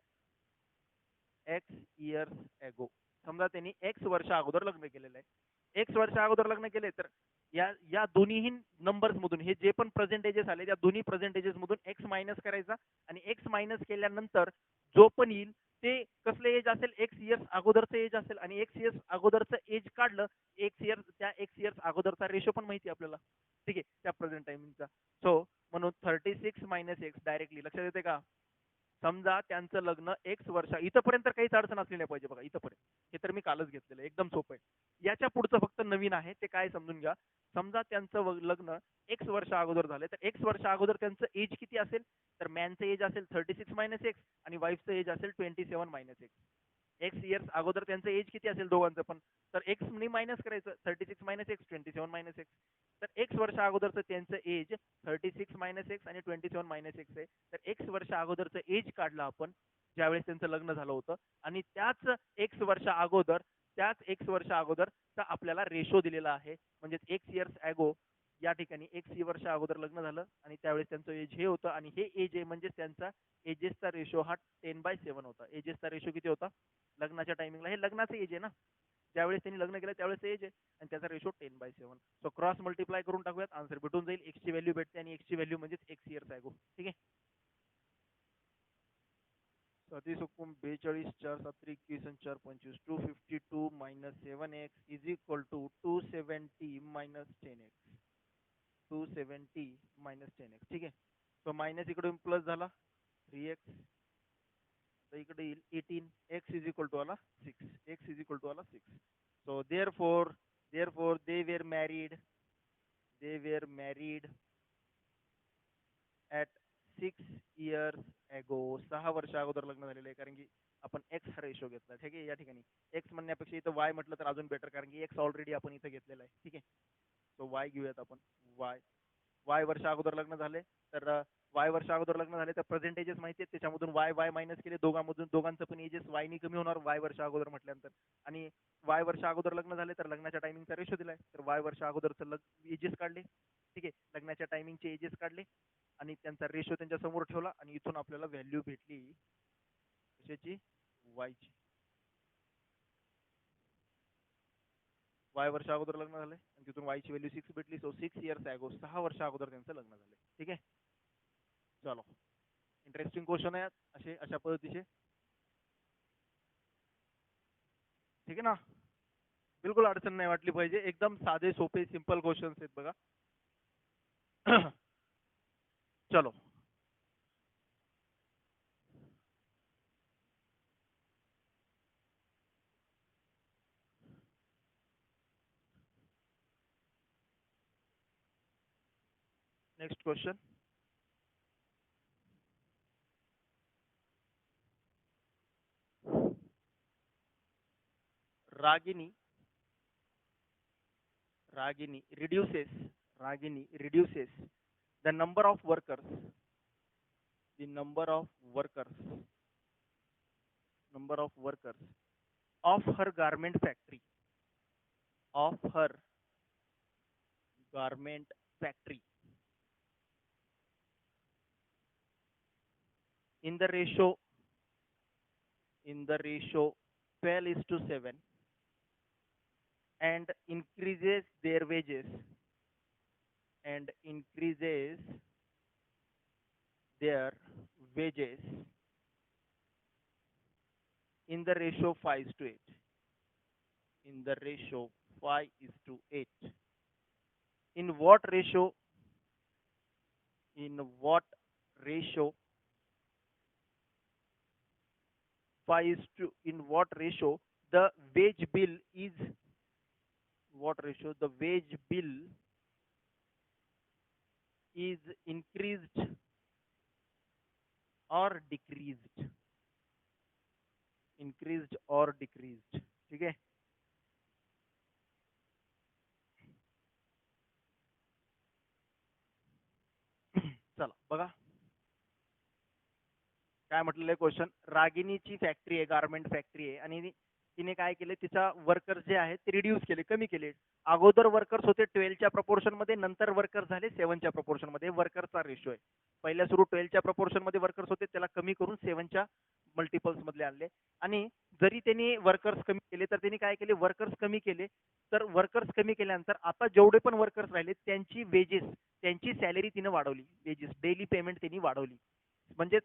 x years ago. समजा त्यांनी एक्स वर्ष अगोदर लग्न केलेलं आहे. एक्स वर्ष अगोदर लग्न केले तर या दोन्ही नंबर्स मधून हे जे पण प्रेझेंटेजेस आले त्या दोन्ही प्रेझेंटेजेस मधून एक्स मायनस करायचा आणि एक्स मायनस केल्यानंतर जो पण येईल ते कसले एज असेल, एक्स इयर्स अगोदरचं एज असेल आणि एक्स इयर्स अगोदरचं एज काढलं, त्या एक्स इयर्स अगोदरचा रेशो पण माहिती आपल्याला. ठीक आहे, त्या प्रेझेंट टायमिंगचा. सो म्हणून 36 मायनस एक्स डायरेक्टली लक्षात येते का. समजा त्यांचं लग्न एक्स वर्ष, इथपर्यंत काहीच अडचण असली नाही पाहिजे बघा, इथपर्यंत हे तर मी कालच घेतलेलं, एकदम सोपं आहे. याच्या पुढचं फक्त नवीन आहे, ते काय समजून घ्या. समजा त्यांचं लग्न एक्स वर्ष अगोदर झालं तर एक्स वर्ष अगोदर त्यांचं एज किती असेल, तर मॅनचं एज असेल 36 मायनस एक्स आणि वाईफचं एज असेल 27 मायनस एक्स. एक्स इयर्स अगोदर त्यांचं एज किती असेल दोघांचं पण, तर एक्स ने मायनस करायचं, 36 मायनस एक्स 27 मायनस एक्स. तर एक्स वर्ष अगोदरचं त्यांचं एज 36 मायनस एक्स आणि 27 मायनस एक्स आहे. तर एक्स वर्ष अगोदरचं एज काढलं आपण ज्यावेळेस त्यांचं लग्न झालं होतं आणि त्याच एक्स वर्ष अगोदर तर आपल्याला रेशो दिलेला आहे. म्हणजे एक्स इयर्स ॲगो या ठिकाणी एक्स वर्ष अगोदर लग्न झालं आणि त्यावेळेस त्यांचं एज हे होतं आणि हे एज आहे म्हणजे त्यांचा एजेसचा रेशो हा 10/7 होता. एजेसचा रेशो किती होता लग्नाच्या टायमिंगला, हे लग्नाचं एज आहे ना, ज्यावेळेस त्यांनी लग्न केलं त्यावेळेस एज आहे आणि त्याचा रेशो 10/7. सो क्रॉस मल्टिप्लाय करून टाकूयात, आन्सर भेटून जाईल. एक्स ची व्हॅल्यू भेटते आणि एक्स ची व्हॅल्यू म्हणजे एक्स इयर्स ॲगो. ठीक आहे, 42 4 7 21 4 25 252 minus 7x is equal to 270 minus 10x. 270 minus 10x. ठीक आहे, सो मायनस इकडून प्लस झाला 3x, तर इकडे येईल 18. x इज इक्वल टू आला 6. x इज इक्वल टू आला 6. So therefore they were married at 6 years ago. 6 वर्ष अगोदर लग्न झालेलं आहे, कारण की आपण एक्स हा रेशो घेतला. ठीक आहे, या ठिकाणी एक्स म्हणण्यापेक्षा इथं वाय म्हटलं तर अजून बेटर, कारण की एक्स ऑलरेडी आपण इथं घेतलेला आहे. ठीक आहे, सो वाय घेऊयात आपण. वाय वर्ष अगोदर लग्न झाले तर वाय वर्ष अगोदर लग्न झाले तर प्रेझेंट एजेस माहिती आहेत, त्याच्यामधून वाय मायनस केले, दोघांचं पण एजेस वायनी कमी होणार वाय वर्ष अगोदर म्हटल्यानंतर. आणि वाय वर्ष अगोदर लग्न झाले तर लग्नाच्या टायमिंगचा रेशो दिलाय, तर वाय वर्ष अगोदरचं एजेस काढले. ठीक आहे, लग्नाच्या टायमिंगचे एजेस काढले आणि त्यांचा रेशो त्यांच्या समोर ठेवला आणि इथून आपल्याला व्हॅल्यू भेटली कशाची, वायची. वाय वर्ष अगोदर लग्न झाले आणि तिथून वायची व्हॅल्यू 6 भेटली. सो 6 इयर्स ॲगो, 6 वर्ष अगोदर त्यांचं लग्न झाले. ठीक आहे, चलो इंटरेस्टिंग क्वेश्चन आहे असे अशा पद्धतीचे. ठीक आहे ना, बिलकुल अडचण नाही वाटली पाहिजे, एकदम साधे सोपे सिंपल क्वेश्चन्स आहेत बघा. चलो next question. Ragini reduces the number of workers of her garment factory in the ratio 12:7 and increases their wages and increases their wages in the ratio 5:8, in the ratio 5:8. In what ratio, in what ratio in what ratio the wage bill is, what ratio the wage bill is increased or decreased, increased or decreased. ठीक आहे, चला बघा काय म्हटलेलं आहे क्वेश्चन. रागिनीची फॅक्टरी आहे, गारमेंट फॅक्टरी आहे, आणि तिने काय केले, तिचा वर्कर्स जे आहेत ते रिड्यूस केले, कमी केले. अगोदर वर्कर्स होते 12च्या प्रपोर्शन मध्ये, नंतर वर्कर्स झाले 7च्या प्रपोर्शन मध्ये. वर्कर्सचा रेशो आहे, पहिल्या सुरू 12च्या प्रपोर्शन मध्ये वर्कर्स होते, त्याला कमी करून 7च्या मल्टिपल्स मधले आणले. आणि जरी त्यांनी वर्कर्स कमी केले तर त्यांनी काय केले, वर्कर्स कमी केले, तर वर्कर्स कमी केल्यानंतर आता जेवढे पण वर्कर्स राहिले त्यांची वेजेस, त्यांची सॅलरी तिने वाढवली, वेजेस डेली पेमेंट त्यांनी वाढवली. म्हणजेच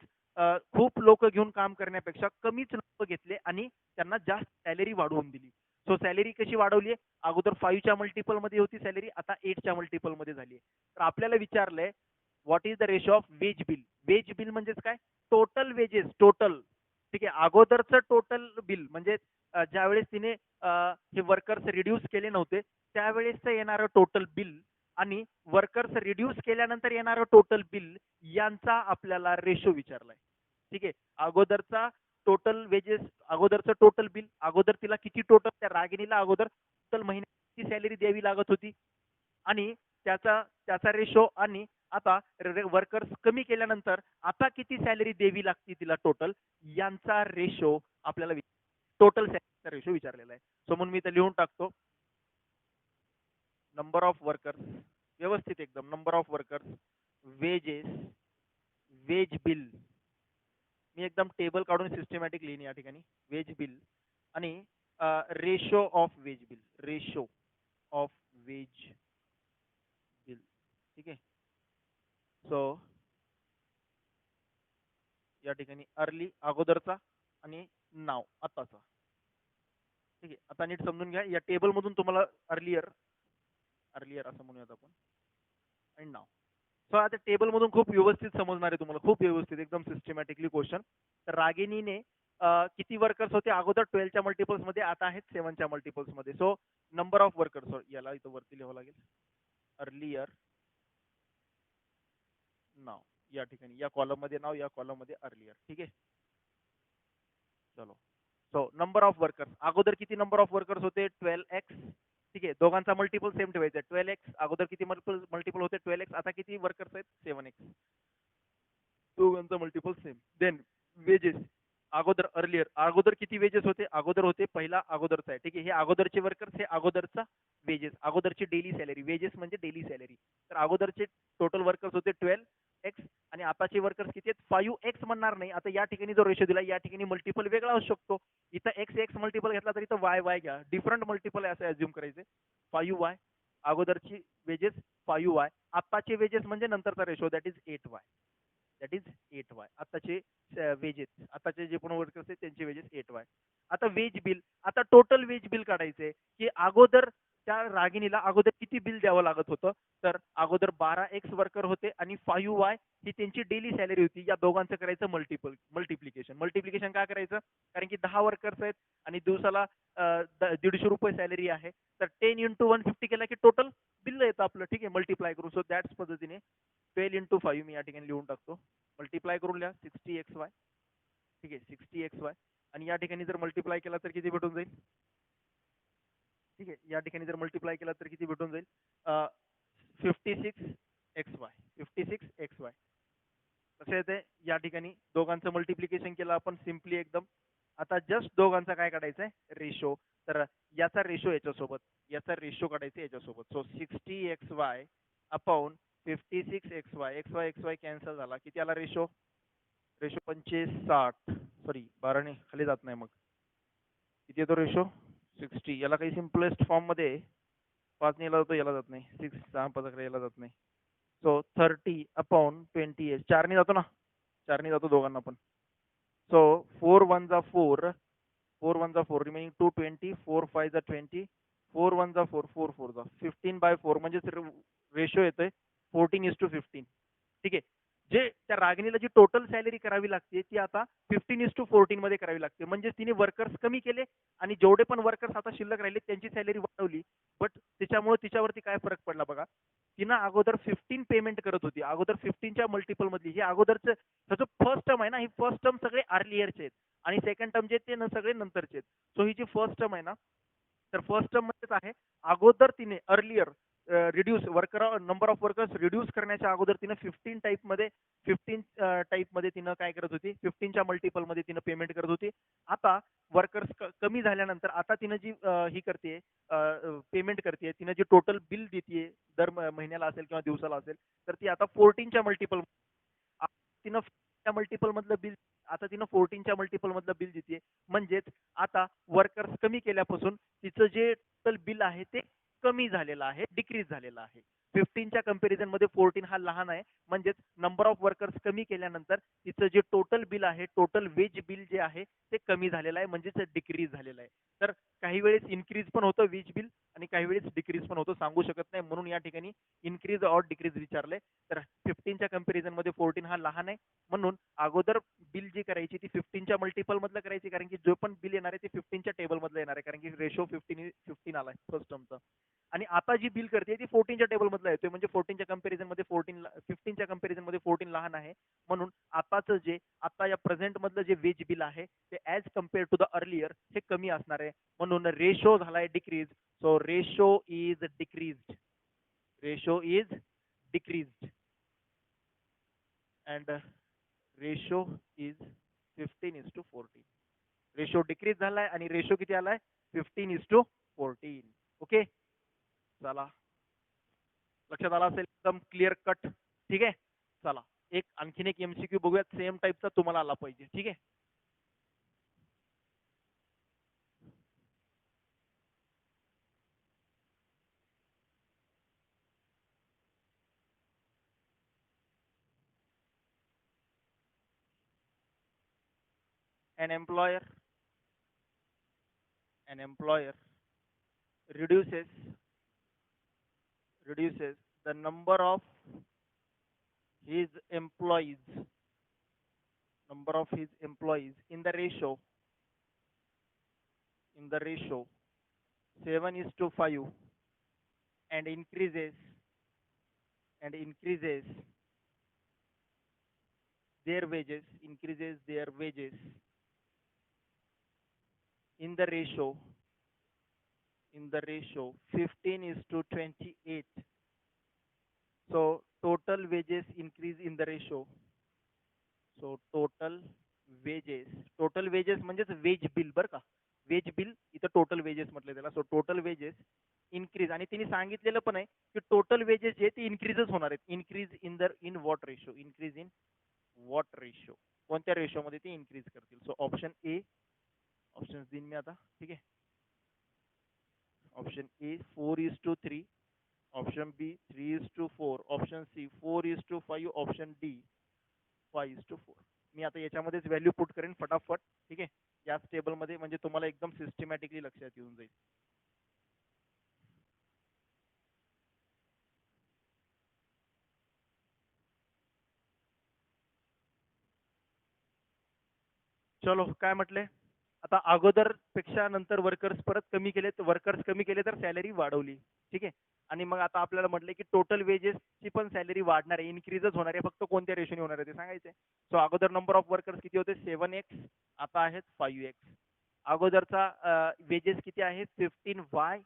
खूप लोक घेऊन काम करण्यापेक्षा कमीच लोक घेतले आणि त्यांना जास्त सॅलरी वाढवून दिली. सो सॅलरी कशी वाढवली, अगोदर 5च्या मल्टिपल मध्ये होती सॅलरी, आता 8च्या मल्टिपल मध्ये झाली. तर आपल्याला विचारलंय what is the ratio of wage bill. Wage bill म्हणजेच काय, टोटल वेजेस, टोटल. ठीक आहे, अगोदरचं टोटल बिल म्हणजे ज्यावेळेस तिने हे वर्कर्स रिड्यूस केले नव्हते त्यावेळेस येणारं टोटल बिल आणि वर्कर्स रिड्यूस केल्यानंतर येणारं टोटल बिल यांचा आपल्याला रेशो विचारलाय. ठीक आहे, अगोदरचा टोटल वेजेस, अगोदरचं टोटल बिल, अगोदर तिला किती टोटल, त्या रागिनीला अगोदर टोटल महिन्याची सॅलरी द्यावी लागत होती आणि त्याचा त्याचा रेशो, आणि आता वर्कर्स कमी केल्यानंतर आता किती सॅलरी द्यावी लागते तिला टोटल, यांचा रेशो आपल्याला टोटल सॅलरीचा रेशो विचारलेला आहे. सो म्हणून मी इथे लिहून टाकतो, नंबर ऑफ वर्कर्स, व्यवस्थित एकदम, number of workers, wages, wage bill, मी एकदम टेबल काढून सिस्टमॅटिक लिहिणे या ठिकाणी, वेज बिल आणि ratio of wage bill, ratio of wage bill. ठीक आहे, सो या ठिकाणी अर्ली अगोदरचा आणि नाव आताचा. ठीक आहे, आता नीट समजून घ्या, या टेबल मधून तुम्हाला अर्लियर असं म्हणूयात आपण, आणि नाव. सो आता टेबल मधून खूप व्यवस्थित समजणार आहे तुम्हाला, खूप व्यवस्थित एकदम सिस्टमॅटिकली क्वेश्चन. तर रागिनीने किती वर्कर्स होते अगोदर 12च्या मल्टिपल्स मध्ये, आता आहेत 7च्या मल्टिपल्स मध्ये. सो नंबर ऑफ वर्कर्स, याला इथं वरती लिहावं लागेल, अर्लियर नाव, या ठिकाणी या कॉलम मध्ये नाव, या कॉलम मध्ये अर्लियर. ठीक आहे, चलो, सो नंबर ऑफ वर्कर्स, अगोदर किती नंबर ऑफ वर्कर्स होते 12x. ठीक आहे, दोघांचा मल्टिपल सेम ठेवायचा 12x. अगोदर किती मल्टिपल होते 12x, आता किती वर्कर्स आहेत 7x. दोघांचा मल्टिपल सेम. देन वेजेस, अगोदर अर्लियर, अगोदर किती वेजेस होते, अगोदर होते पहिला अगोदरचा आहे. ठीक आहे, हे अगोदरचे वर्कर्स, हे अगोदरचा वेजेस, अगोदरची डेली सॅलरी. वेजेस म्हणजे डेली सॅलरी. तर अगोदरचे टोटल वर्कर्स होते 12x आणि आताचे वर्कर्स किती आहेत 5x. म्हणणार नाही, आता या ठिकाणी जो रेशो दिला या ठिकाणी मल्टिपल वेगळा असू शकतो. इथं एक्स एक्स मल्टिपल घेतला तर इथं वाय वाय घ्या, डिफरंट मल्टिपल आहे असं अज्युम करायचे. 5y अगोदरची वेजेस, 5y आताचे वेजेस म्हणजे नंतरचा ratio, that is 8y. That is 8y आताचे वेजेस, आताचे जे पण वर्कर्स आहेत त्यांचे वेजेस 8y. आता वेज बिल, आता टोटल वेज बिल काढायचंय की अगोदर त्या रागिणीला अगोदर किती बिल द्यावं लागत होतं. तर अगोदर 12x वर्कर होते आणि 5y ही त्यांची डेली सॅलरी होती. या दोघांचं करायचं मल्टिप्लिकेशन. मल्टिप्लिकेशन काय करायचं, कारण की 10 वर्कर्स आहेत आणि दिवसाला 150 रुपये सॅलरी आहे. तर 10 × 150 केला की टोटल बिल येतं आपलं. ठीक आहे, मल्टिप्लाय करून. सो त्याच पद्धतीने 12 × 5 मी या ठिकाणी लिहून टाकतो. मल्टिप्लाय करून लिहा 60xy. ठीक आहे, 60xy. आणि या ठिकाणी जर मल्टिप्लाय केला तर किती भेटून जाईल. ठीक आहे, या ठिकाणी जर मल्टिप्लाय केला तर किती भेटून जाईल 56xy. 56xy कसं येते, या ठिकाणी दोघांचं मल्टिप्लिकेशन केलं आपण सिम्पली एकदम. आता जस्ट दोघांचा काय काढायचा आहे रेशो. तर याचा रेशो याच्यासोबत, याचा रेशो काढायचा याच्यासोबत. So 60xy upon 56xy. xy xy cancel झाला, किती आला रेशो, रेशो 65. सॉरी 12 ने खाली जात नाही, मग किती येतो रेशो 60. याला काही सिम्पलेस्ट फॉर्म मध्ये 5 ने याला जातो, याला जात नाही. 6 6 5 याला जात नाही. सो 30 अपॉन 20 4 ने जातो ना, 4 ने जातो दोघांना पण. सो 4 1 जा 4, 4 1 जा 4, रिमेनिंग 220, 4 5 जा 20, 4 1 जा 4, 4 4 जा 15/4 म्हणजेच रेशो येतोय 14:15. ठीक आहे, जे त्या रागिणीला जी टोटल सॅलरी करावी लागते ती आता 15:14 मध्ये करावी लागते. म्हणजे तिने वर्कर्स कमी केले आणि जेवढे पण वर्कर्स आता शिल्लक राहिले त्यांची सॅलरी वाढवली. बट त्याच्यामुळे तिच्यावरती काय फरक पडला बघा. तिनं अगोदर 15 पेमेंट करत होती, अगोदर 15च्या मल्टिपल मधली. हे अगोदरचं त्याचं फर्स्ट टर्म आहे ना, ही फर्स्ट टर्म सगळे अर्लियरचे आहेत आणि सेकंड टर्म जे ते सगळे नंतरचे आहेत. सो ही जी फर्स्ट टर्म आहे ना, तर फर्स्ट टर्म मध्येच आहे. अगोदर तिने earlier reduce worker, number of workers reduce करण्याच्या अगोदर तिने 15 टाईप मध्ये तिनं काय करत होती, 15च्या मल्टिपल मध्ये तिनं पेमेंट करत होती. आता वर्कर्स कमी झाल्यानंतर आता तिनं जी ही करते पेमेंट करते, तिनं जी टोटल बिल देते दर महिन्याला असेल किंवा दिवसाला असेल, तर ती आता 14च्या मल्टिपल तिनं मल्टिपल मधलं बिल, आता तिनं 14च्या मल्टिपल मधलं बिल देते. म्हणजेच आता वर्कर्स कमी केल्यापासून तिचं जे टोटल बिल आहे ते कमी झालेलं आहे, डिक्रीज झालेलं आहे. 15च्या कंपॅरिझन मध्ये 14 हा लहान आहे. म्हणजेच नंबर ऑफ वर्कर्स कमी केल्यानंतर तिचं जे टोटल बिल आहे, टोटल वेज बिल जे आहे ते कमी झालेलं आहे, म्हणजेच डिक्रीज झालेलं आहे. तर काही वेळेस इन्क्रीज पण होतं वेज बिल आणि काही वेळेस डिक्रीज पण होतं, सांगू शकत नाही. म्हणून या ठिकाणी इन्क्रीज ऑर डिक्रीज विचारले. तर 15च्या कंपॅरिझन मध्ये 14 हा लहान आहे, म्हणून अगोदर बिल जी करायची ती 15च्या मल्टिपल मधलं करायची, कारण की जो पण बिल येणार आहे ते 15च्या टेबल मधलं येणार आहे, कारण की रेशो 15 आलाय फर्स्ट टर्मचा. आणि आता जी बिल करते ती 14च्या टेबल मधला येतोय, म्हणजे 14च्या कंपॅरिझन मध्ये 15च्या कंपॅरिझन मध्ये 14 लहान आहे. म्हणून आताचं जे आता या प्रेझेंट मधलं जे वेज बिल आहे ते as compare to the earlier हे कमी असणार आहे. म्हणून रेशो झालाय decrease. So ratio is decreased, ratio is decreased and ratio is 15:14. Ratio decrease झालाय आणि रेशो किती आलाय 15:14. ओके, चला लक्षात आला असेल, एकदम क्लिअर कट. ठीक आहे, चला एक आणखीन एक एमसीक्यू बघूयात सेम टाईपचा, तुम्हाला आला पाहिजे. ठीक आहे, an employer, an employer reduces the number of his employees, in the ratio, 7:5, and increases their wages, in the ratio 15:28. So total wages increase in the ratio. So total wages म्हणजेच वेज बिल बरं का, वेज बिल इथं टोटल वेजेस म्हटलं त्याला. सो टोटल वेजेस इन्क्रीज, आणि तिने सांगितलेलं पण आहे की टोटल वेजेस जे ते इन्क्रीजच होणार आहेत. Increase in what ratio, increase in what ratio, कोणत्या रेशो मध्ये ते इन्क्रीज करतील. सो ऑप्शन ए, ऑप्शन देईन मी आता, ठीक आहे. Option A 4:3, option B 3:4, option C 4:5, option D 5:4. मी आता याच्यामध्येच व्हॅल्यू पुट करेन फटाफट, ठीक आहे, याच टेबल मध्ये, म्हणजे तुम्हाला एकदम सिस्टमॅटिकली लक्षात येऊन जाईल. चलो, काय म्हटले आता, अगोदर पेक्षा नंतर वर्कर्स परत कमी केले, वर्कर्स कमी केले तर सॅलरी वाढवली, ठीक आहे. आणि मग आता आपल्याला म्हटले की टोटल वेजेसची पण सॅलरी वाढणार आहे, इन्क्रीजच होणार आहे, फक्त कोणत्या रेशोने होणार आहे ते सांगायचंय. सो अगोदर नंबर ऑफ वर्कर्स किती होते, 7x, आता आहेत 5x. अगोदरचा वेजेस किती आहे, 15y,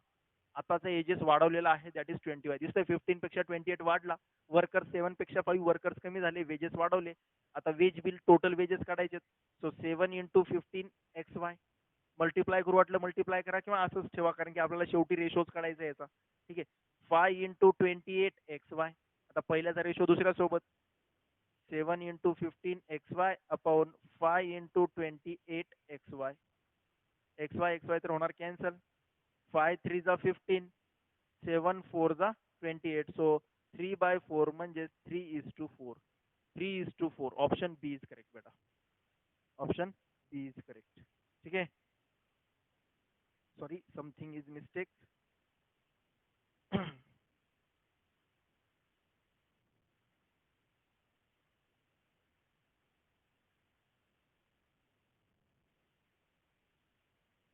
आताचा एजेस वाढवलेला आहे, दॅट इज 20y. दिसतंय 15 पेक्षा 28 वाढला, वर्कर्स 7 पेक्षा 5 वर्कर्स कमी झाले, वेजेस वाढवले. आता वेज बिल टोटल वेजेस काढायचे. सो 7 × 15 XY, मल्टिप्लाय करू वाटलं मल्टिप्लाय करा किंवा असंच ठेवा, कारण की आपल्याला शेवटी रेशोच काढायचा याचा, ठीक आहे. 5 × 28 XY, आता पहिल्याचा रेशो दुसऱ्या सोबत, 7 × 15 XY अपॉन 5 × 28 XY. XY तर होणार कॅन्सल. 5 3 जा 15, 7 4 जा 28. सो 3/4 म्हणजे 3:4. 3:4. ऑप्शन बी इज करेक्ट बेटा, ऑप्शन बी इज करेक्ट, ठीक है. Sorry, something is mistake.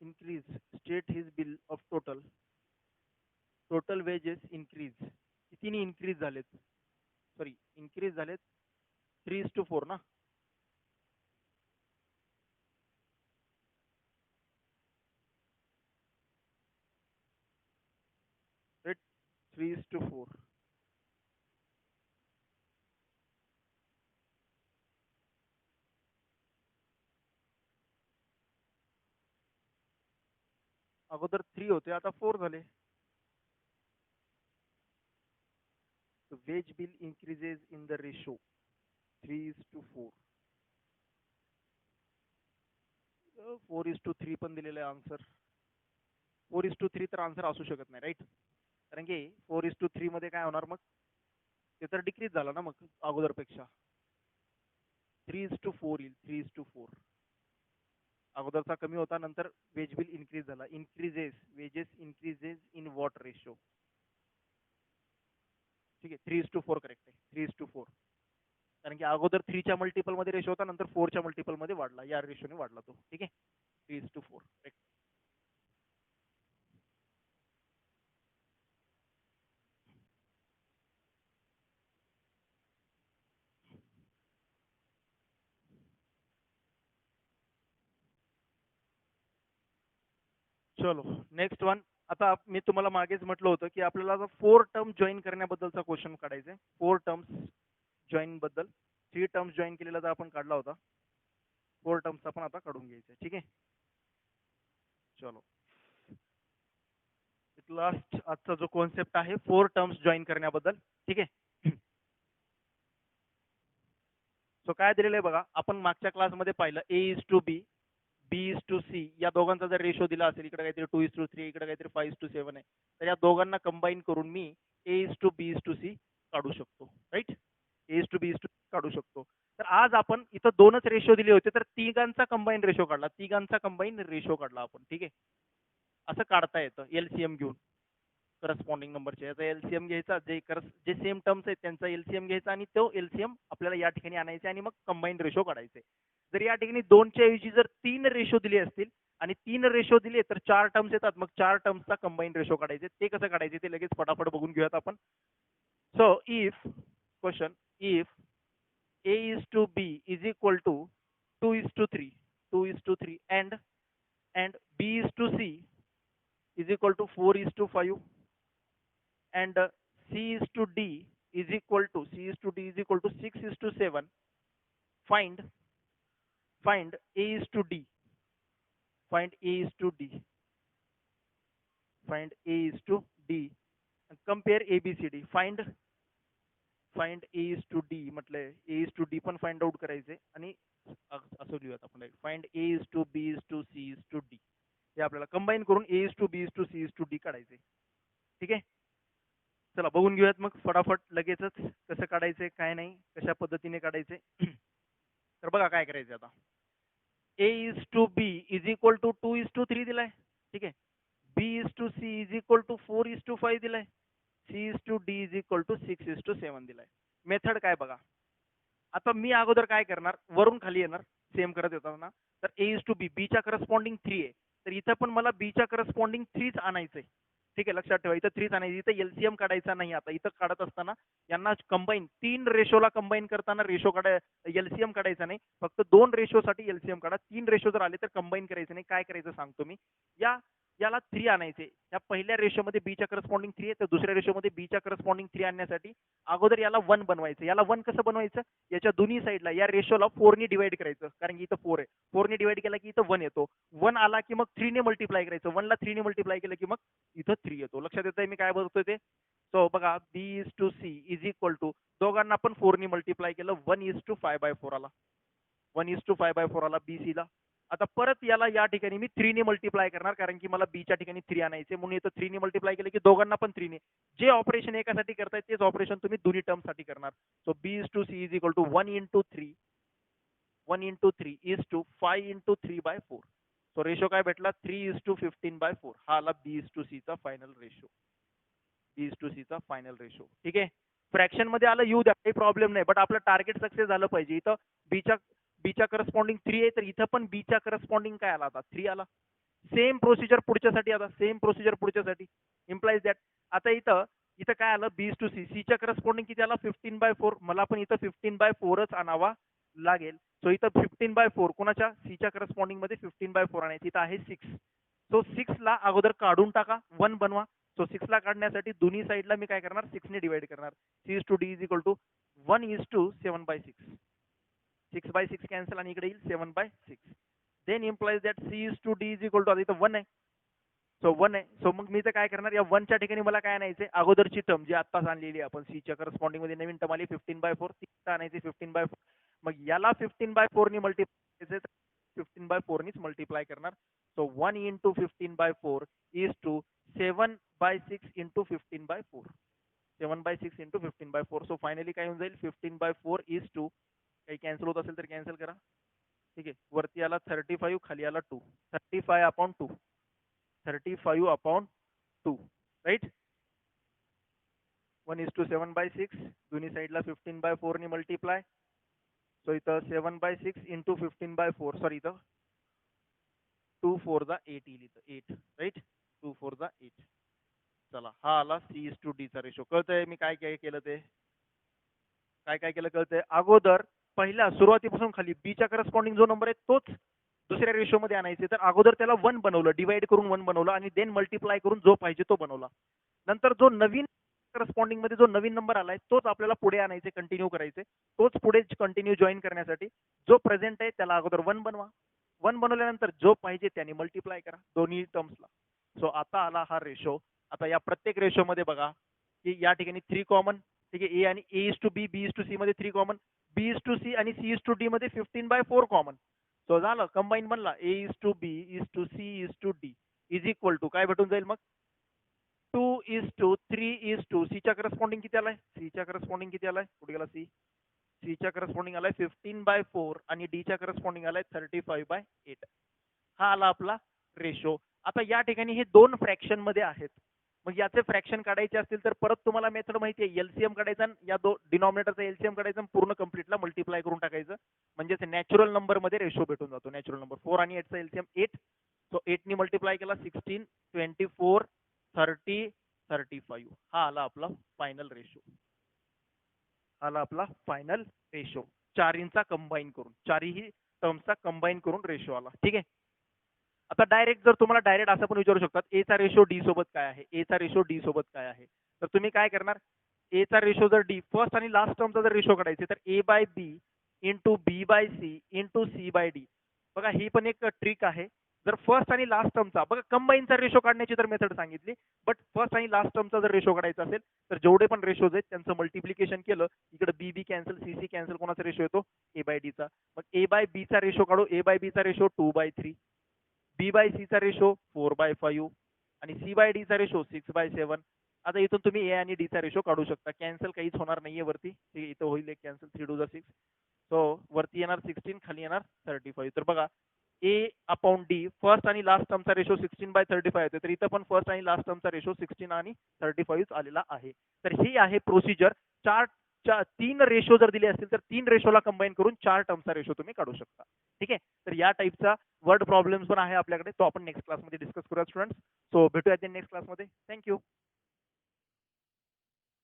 increase, state his bill of total wages increase. कितीने इन्क्रीज झालेत, सॉरी इन्क्रीज झालेत 3:4 ना. राईट, 3:4. अगोदर 3 होते, आता 4 झाले. Wage bill increases in the ratio 3:4. 4:3 पण दिलेलं आहे आन्सर. 4:3 तर आन्सर असू शकत नाही, राईट, कारण की 4:3 मध्ये काय होणार मग, ते तर डिक्रीज झाला ना मग अगोदरपेक्षा. 3:4 येईल, 3:4. अगोदरचा कमी होता, नंतर वेज बिल इन्क्रीज झाला. Increases, wedges increases in what ratio, ठीक आहे. 3:4 करेक्ट आहे, 3:4, कारण की अगोदर 3च्या मल्टिपल मध्ये रेशो होता, नंतर 4च्या मल्टिपल मध्ये वाढला, या रेशोने वाढला तो, ठीक आहे. 3:4 करेक्ट. चलो नेक्स्ट वन. आता मी तुम्हाला मागेच म्हटलं होतं की आपल्याला 4 टर्म जॉईन करण्याबद्दलचा क्वेश्चन काढायचा आहे. 4 टर्म्स जॉईन बद्दल. 3 टर्म्स जॉईन केलेला तर आपण काढला होता, 4 टर्म्स आपण आता काढून घ्यायचा, ठीक आहे. चलो, लास्ट आजचा जो कॉन्सेप्ट आहे 4 टर्म्स जॉईन करण्याबद्दल, ठीक आहे. सो काय दिलेलं आहे बघा, आपण मागच्या क्लासमध्ये पाहिलं A:B, B:C, या दोघांचा जर रेशो दिला असेल, इकडे काहीतरी 2:3, इकडे काहीतरी 5:7 आहे, तर या दोघांना कंबाईन करून मी A:B:C काढू शकतो, राईट. A:B:C काढू शकतो. तर आज आपण इथं 2च रेशो दिले होते, तर तिघांचा कंबाईन रेशो काढला, तिघांचा कंबाईन रेशो काढला आपण, ठीक आहे. असं काढता येतं एलसीएम घेऊन करस्पॉन्डिंग नंबरचे. याचा एलसीएम घ्यायचा, जे सेम टर्म्स आहेत त्यांचा एलसीएम घ्यायचा, आणि तो एलसीएम आपल्याला या ठिकाणी आणायचा आणि मग कंबाईन रेशो काढायचे. जर या ठिकाणी 2च्या ऐवजी जर 3 रेशो दिले असतील आणि 3 रेशो दिले तर 4 टर्म्स येतात, मग 4 टर्म्सचा कंबाईन रेशो काढायचे. ते कसं काढायचे ते लगेच फटाफट बघून घेऊयात आपण. So if question, if A:B is equal to 2:3, 2:3 and and B is to C is equal to 4 is to 5, and C is to D is equal to 6 is to 7. Find A is to D. Find A is to D. Find A is to D. And compare ABCD. Find A is to D म्हटलंय. A is to D पण फाइंड आउट करायचे आणि असं लिहूयात आपण. Find A is to B is to C is to D. हे आपल्याला कंबाईन करून A is to B is to C is to D काढायचे. ठीक आहे. चला बघून घेऊयात मग फटाफट लगेचच कसं काढायचंय काय नाही, कशा पद्धतीने काढायचे. तर बघा काय करायचं आता. A is to B is equal to 2 is to 3 दिलाय. ठीक आहे. B is to C is equal to 4 is to 5 दिलाय. C is to D is equal to 6 is to 7 दिलाय. मेथड काय बघा. आता मी अगोदर काय करणार, वरून खाली येणार सेम करत येताना. तर A is to B, B च्या करस्पॉन्डिंग 3 आहे. तर इथं पण मला B च्या करस्पॉन्डिंग 3च आणायचंय. ठीक आहे, लक्षात ठेवा. इथं 3च आणायचं. इथं एलसीएम काढायचा नाही. आता इथं काढत असताना यांना कंबाईन 3 रेशोला कंबाईन करताना रेशो एलसीएम काढायचा नाही. फक्त 2 रेशोसाठी एलसीएम काढा. 3 रेशो जर आले तर कंबाईन करायचं नाही. काय करायचं सांगतो मी. याला 3 आणायचे. या पहिल्या रेशोमध्ये B च्या करस्पॉन्डिंग 3 आहे, तर दुसऱ्या रेशोमध्ये B च्या करस्पॉन्डिंग 3 आणण्यासाठी अगोदर याला 1 बनवायचं. याला 1 कसं बनवायचं, याच्या दोन्ही साईडला या रेशोला 4 ने डिवाइड करायचं. कारण की इथं 4 आहे. 4 ने डिवाइड केला की इथं 1 येतो. 1 आला की मग 3 ने मल्टिप्लाय करायचं. 1 ला 3 ने मल्टिप्लाय केलं की मग इथं 3 येतो. लक्षात येतंय मी काय बोलतोय ते. सो बघा B is to C is equal to, दोघांना पण 4 ने मल्टिप्लाय केलं, 1 is to 5/4 आला. 1 is to 5/4 आला BC ला. आता परत याला या ठिकाणी मी 3 ने मल्टिप्लाय करणार, कारण की मला B च्या ठिकाणी 3 आणायचे. म्हणून इथं 3 ने मल्टिप्लाय केलं की दोघांना पण 3 ने. जे ऑपरेशन एकासाठी करताय तेच ऑपरेशन तुम्ही दोन्ही टर्म साठी करणार. So B is to C is equal to 1 into 3 is to 5 into 3/4. So ratio काय भेटला, 3 is to 15/4. हा आला B is to C चा final ratio. B is to C चा फायनल रेशो. ठीक आहे. फ्रॅक्शन मध्ये आलं येऊ द्या, काही प्रॉब्लेम नाही. बट आपलं टार्गेट सक्सेस झालं पाहिजे. इथं B च्या करस्पॉन्डिंग 3 आहे, तर इथं पण B च्या करस्पॉन्डिंग काय आला आता, 3 आला. सेम प्रोसिजर पुढच्यासाठी. आता सेम प्रोसिजर पुढच्यासाठी इम्प्लाइज दॅट. आता इथं काय आलं, B is to C. च्या करस्पॉन्डिंग किती आला, 15/4. मला पण इथं 15/4च आणावा लागेल. सो इथं 15/4 कोणाच्या, C च्या करस्पॉन्डिंग मध्ये 15/4 आणायचं. इथं आहे 6. सो 6 ला अगोदर काढून टाका, 1 बनवा. सो 6 ला काढण्यासाठी दोन्ही साईडला मी काय करणार, 6 ने डिवाइड करणार. C is to D is equal to 1 is to 7/6. 6/6 cancel आणि इकडे येईल 7/6. Then implies that C is to D is equal to, आता इथं 1 आहे. सो 1 आहे. सो मग मी इथं काय करणार, या 1 च्या ठिकाणी मला काय आणायचंय, अगोदरची टर्म जी आत्ताच आणलेली आपण C च्या करस्पॉन्डिंग मध्ये नवीन टर्म आली 15/4, ती आणायची 15/4. मग याला 15/4 ने मल्टिप्लाय करायचं, 15/4 नीच मल्टिप्लाय करणार. So 1 into 15/4 is to 7/6 into 15/4. 7/6 into 15/4. So finally काय होऊन जाईल, 15/4 is to, काही कॅन्सल होत असेल तर कॅन्सल करा. ठीक आहे. वरती आला 35, खाली आला 2. 35/2. 35/2. राईट. 1 is to 7/6. दोन्ही साईडला 15/4 ने मल्टिप्लाय. सो इथं 7/6 into 15/4. सॉरी, इथं 2 4 जा 8 येईल. इथं 8. राईट. 2 4 जा 8. चला, हा आला C is to D चा रेशो. कळतंय मी काय काय केलं ते, काय केलं कळतंय. अगोदर पहिल्या सुरुवातीपासून खाली B च्या करस्पॉन्डिंग जो नंबर आहे तोच दुसऱ्या रेशो मध्ये आणायचे. तर अगोदर त्याला 1 बनवलं, डिवाइड करून 1 बनवलं, आणि देन मल्टिप्लाय करून जो पाहिजे तो बनवला. नंतर जो नवीन करस्पॉन्डिंग मध्ये जो नवीन नंबर आलाय तोच आपल्याला पुढे आणायचे, कंटिन्यू करायचे. तोच पुढे कंटिन्यू जॉईन करण्यासाठी जो प्रेझेंट आहे त्याला अगोदर 1 बनवा. 1 बनवल्यानंतर जो पाहिजे त्याने मल्टिप्लाय करा दोन्ही टर्म्सला. सो आता आला हा रेशो. आता या प्रत्येक रेशो मध्ये बघा की या ठिकाणी 3 कॉमन. ठीक आहे. A आणि A is to B, B is to C मध्ये 3 common. B is to C आणि C is to D मध्ये 15/4 कॉमन. सो झालं, कंबाईन बनला. A is to B is to C is to D is equal to काय भेटून जाईल मग, 2 is to 3 is to, C च्या करस्पॉन्डिंग किती आलाय, C च्या करस्पॉन्डिंग किती आलाय, कुठे गेला C च्या करस्पॉन्डिंग आलाय 15/4 आणि D च्या करस्पॉन्डिंग आलाय 35/8. हा आला आपला रेशो. आता या ठिकाणी हे 2 फ्रॅक्शन मध्ये आहेत. मग याचे फ्रॅक्शन काढायचे असतील तर परत तुम्हाला मेथड माहिती आहे, एलसीएम काढायचा, या डिनॉमिनेटरचा एलसीएम काढायचा, पूर्ण कंप्लीटला मल्टिप्लाय करून टाकायचं. म्हणजेच नॅचरल नंबर मध्ये रेशो भेटून जातो. नॅचरल नंबर 4 आणि 8 चा एलसीएम 8. सो 8 ने मल्टिप्लाय केला 16, 24, 30, 35. हा आला आपला फायनल रेशो. आला आपला फायनल रेशो. चारींचा कंबाईन करून, चारही टर्म्सचा कंबाईन करून रेशो आला. ठीक आहे. आता डायरेक्ट जर तुम्हाला डायरेक्ट असं पण विचारू शकतात ए चा रेशो डी सोबत काय आहे, ए चा रेशो डी सोबत काय आहे. तर तुम्ही काय करणार, ए चा रेशो जर डी फर्स्ट आणि लास्ट टर्मचा जर रेशो काढायचे तर A by B into B by C into C by D. बघा ही पण एक ट्रिक आहे. जर फर्स्ट आणि लास्ट टर्मचा बघा कंबाईनचा रेशो काढण्याची तर मेथड सांगितली, बट फर्स्ट आणि लास्ट टर्मचा जर रेशो काढायचा असेल तर जेवढे पण रेशोज आहेत त्यांचं मल्टिप्लिकेशन केलं, इकडे बी बी कॅन्सल, सी सी कॅन्सल, कोणाचा रेशो येतो ए बाय डीचा. मग ए बाय बी चा रेशो काढू, ए बाय बी चा रेशो 2/3, बी बाय सी चा रेशो 4/5 आणि सी बाय डी चा रेशो 6/7. आता इथून तुम्ही ए आणि डी चा रेशो काढू शकता. कॅन्सल काहीच होणार नाहीये वरती, इथं होईल एक कॅन्सल, 3 2 6. सो वरती येणार 16, खाली येणार 35. तर बघा ए अपॉन डी फर्स्ट आणि लास्ट टर्मचा रेशो 16/35 येतो, तर इथं पण फर्स्ट आणि लास्ट टर्मचा रेशो 16 आणि 35 आलेला आहे. तर ही आहे प्रोसिजर. तीन रेशो जर दिले असतील तर तीन रेशोला कंबाईन करून 4 टर्मचा रेशो तुम्ही काढू शकता. ठीक आहे, तर या टाईपचा वर्ड प्रॉब्लेम्स पण आहे आपल्याकडे, तो आपण नेक्स्ट क्लासमध्ये डिस्कस करूया स्टुडंट्स. सो भेटूया नेक्स्ट क्लासमध्ये. थँक्यू.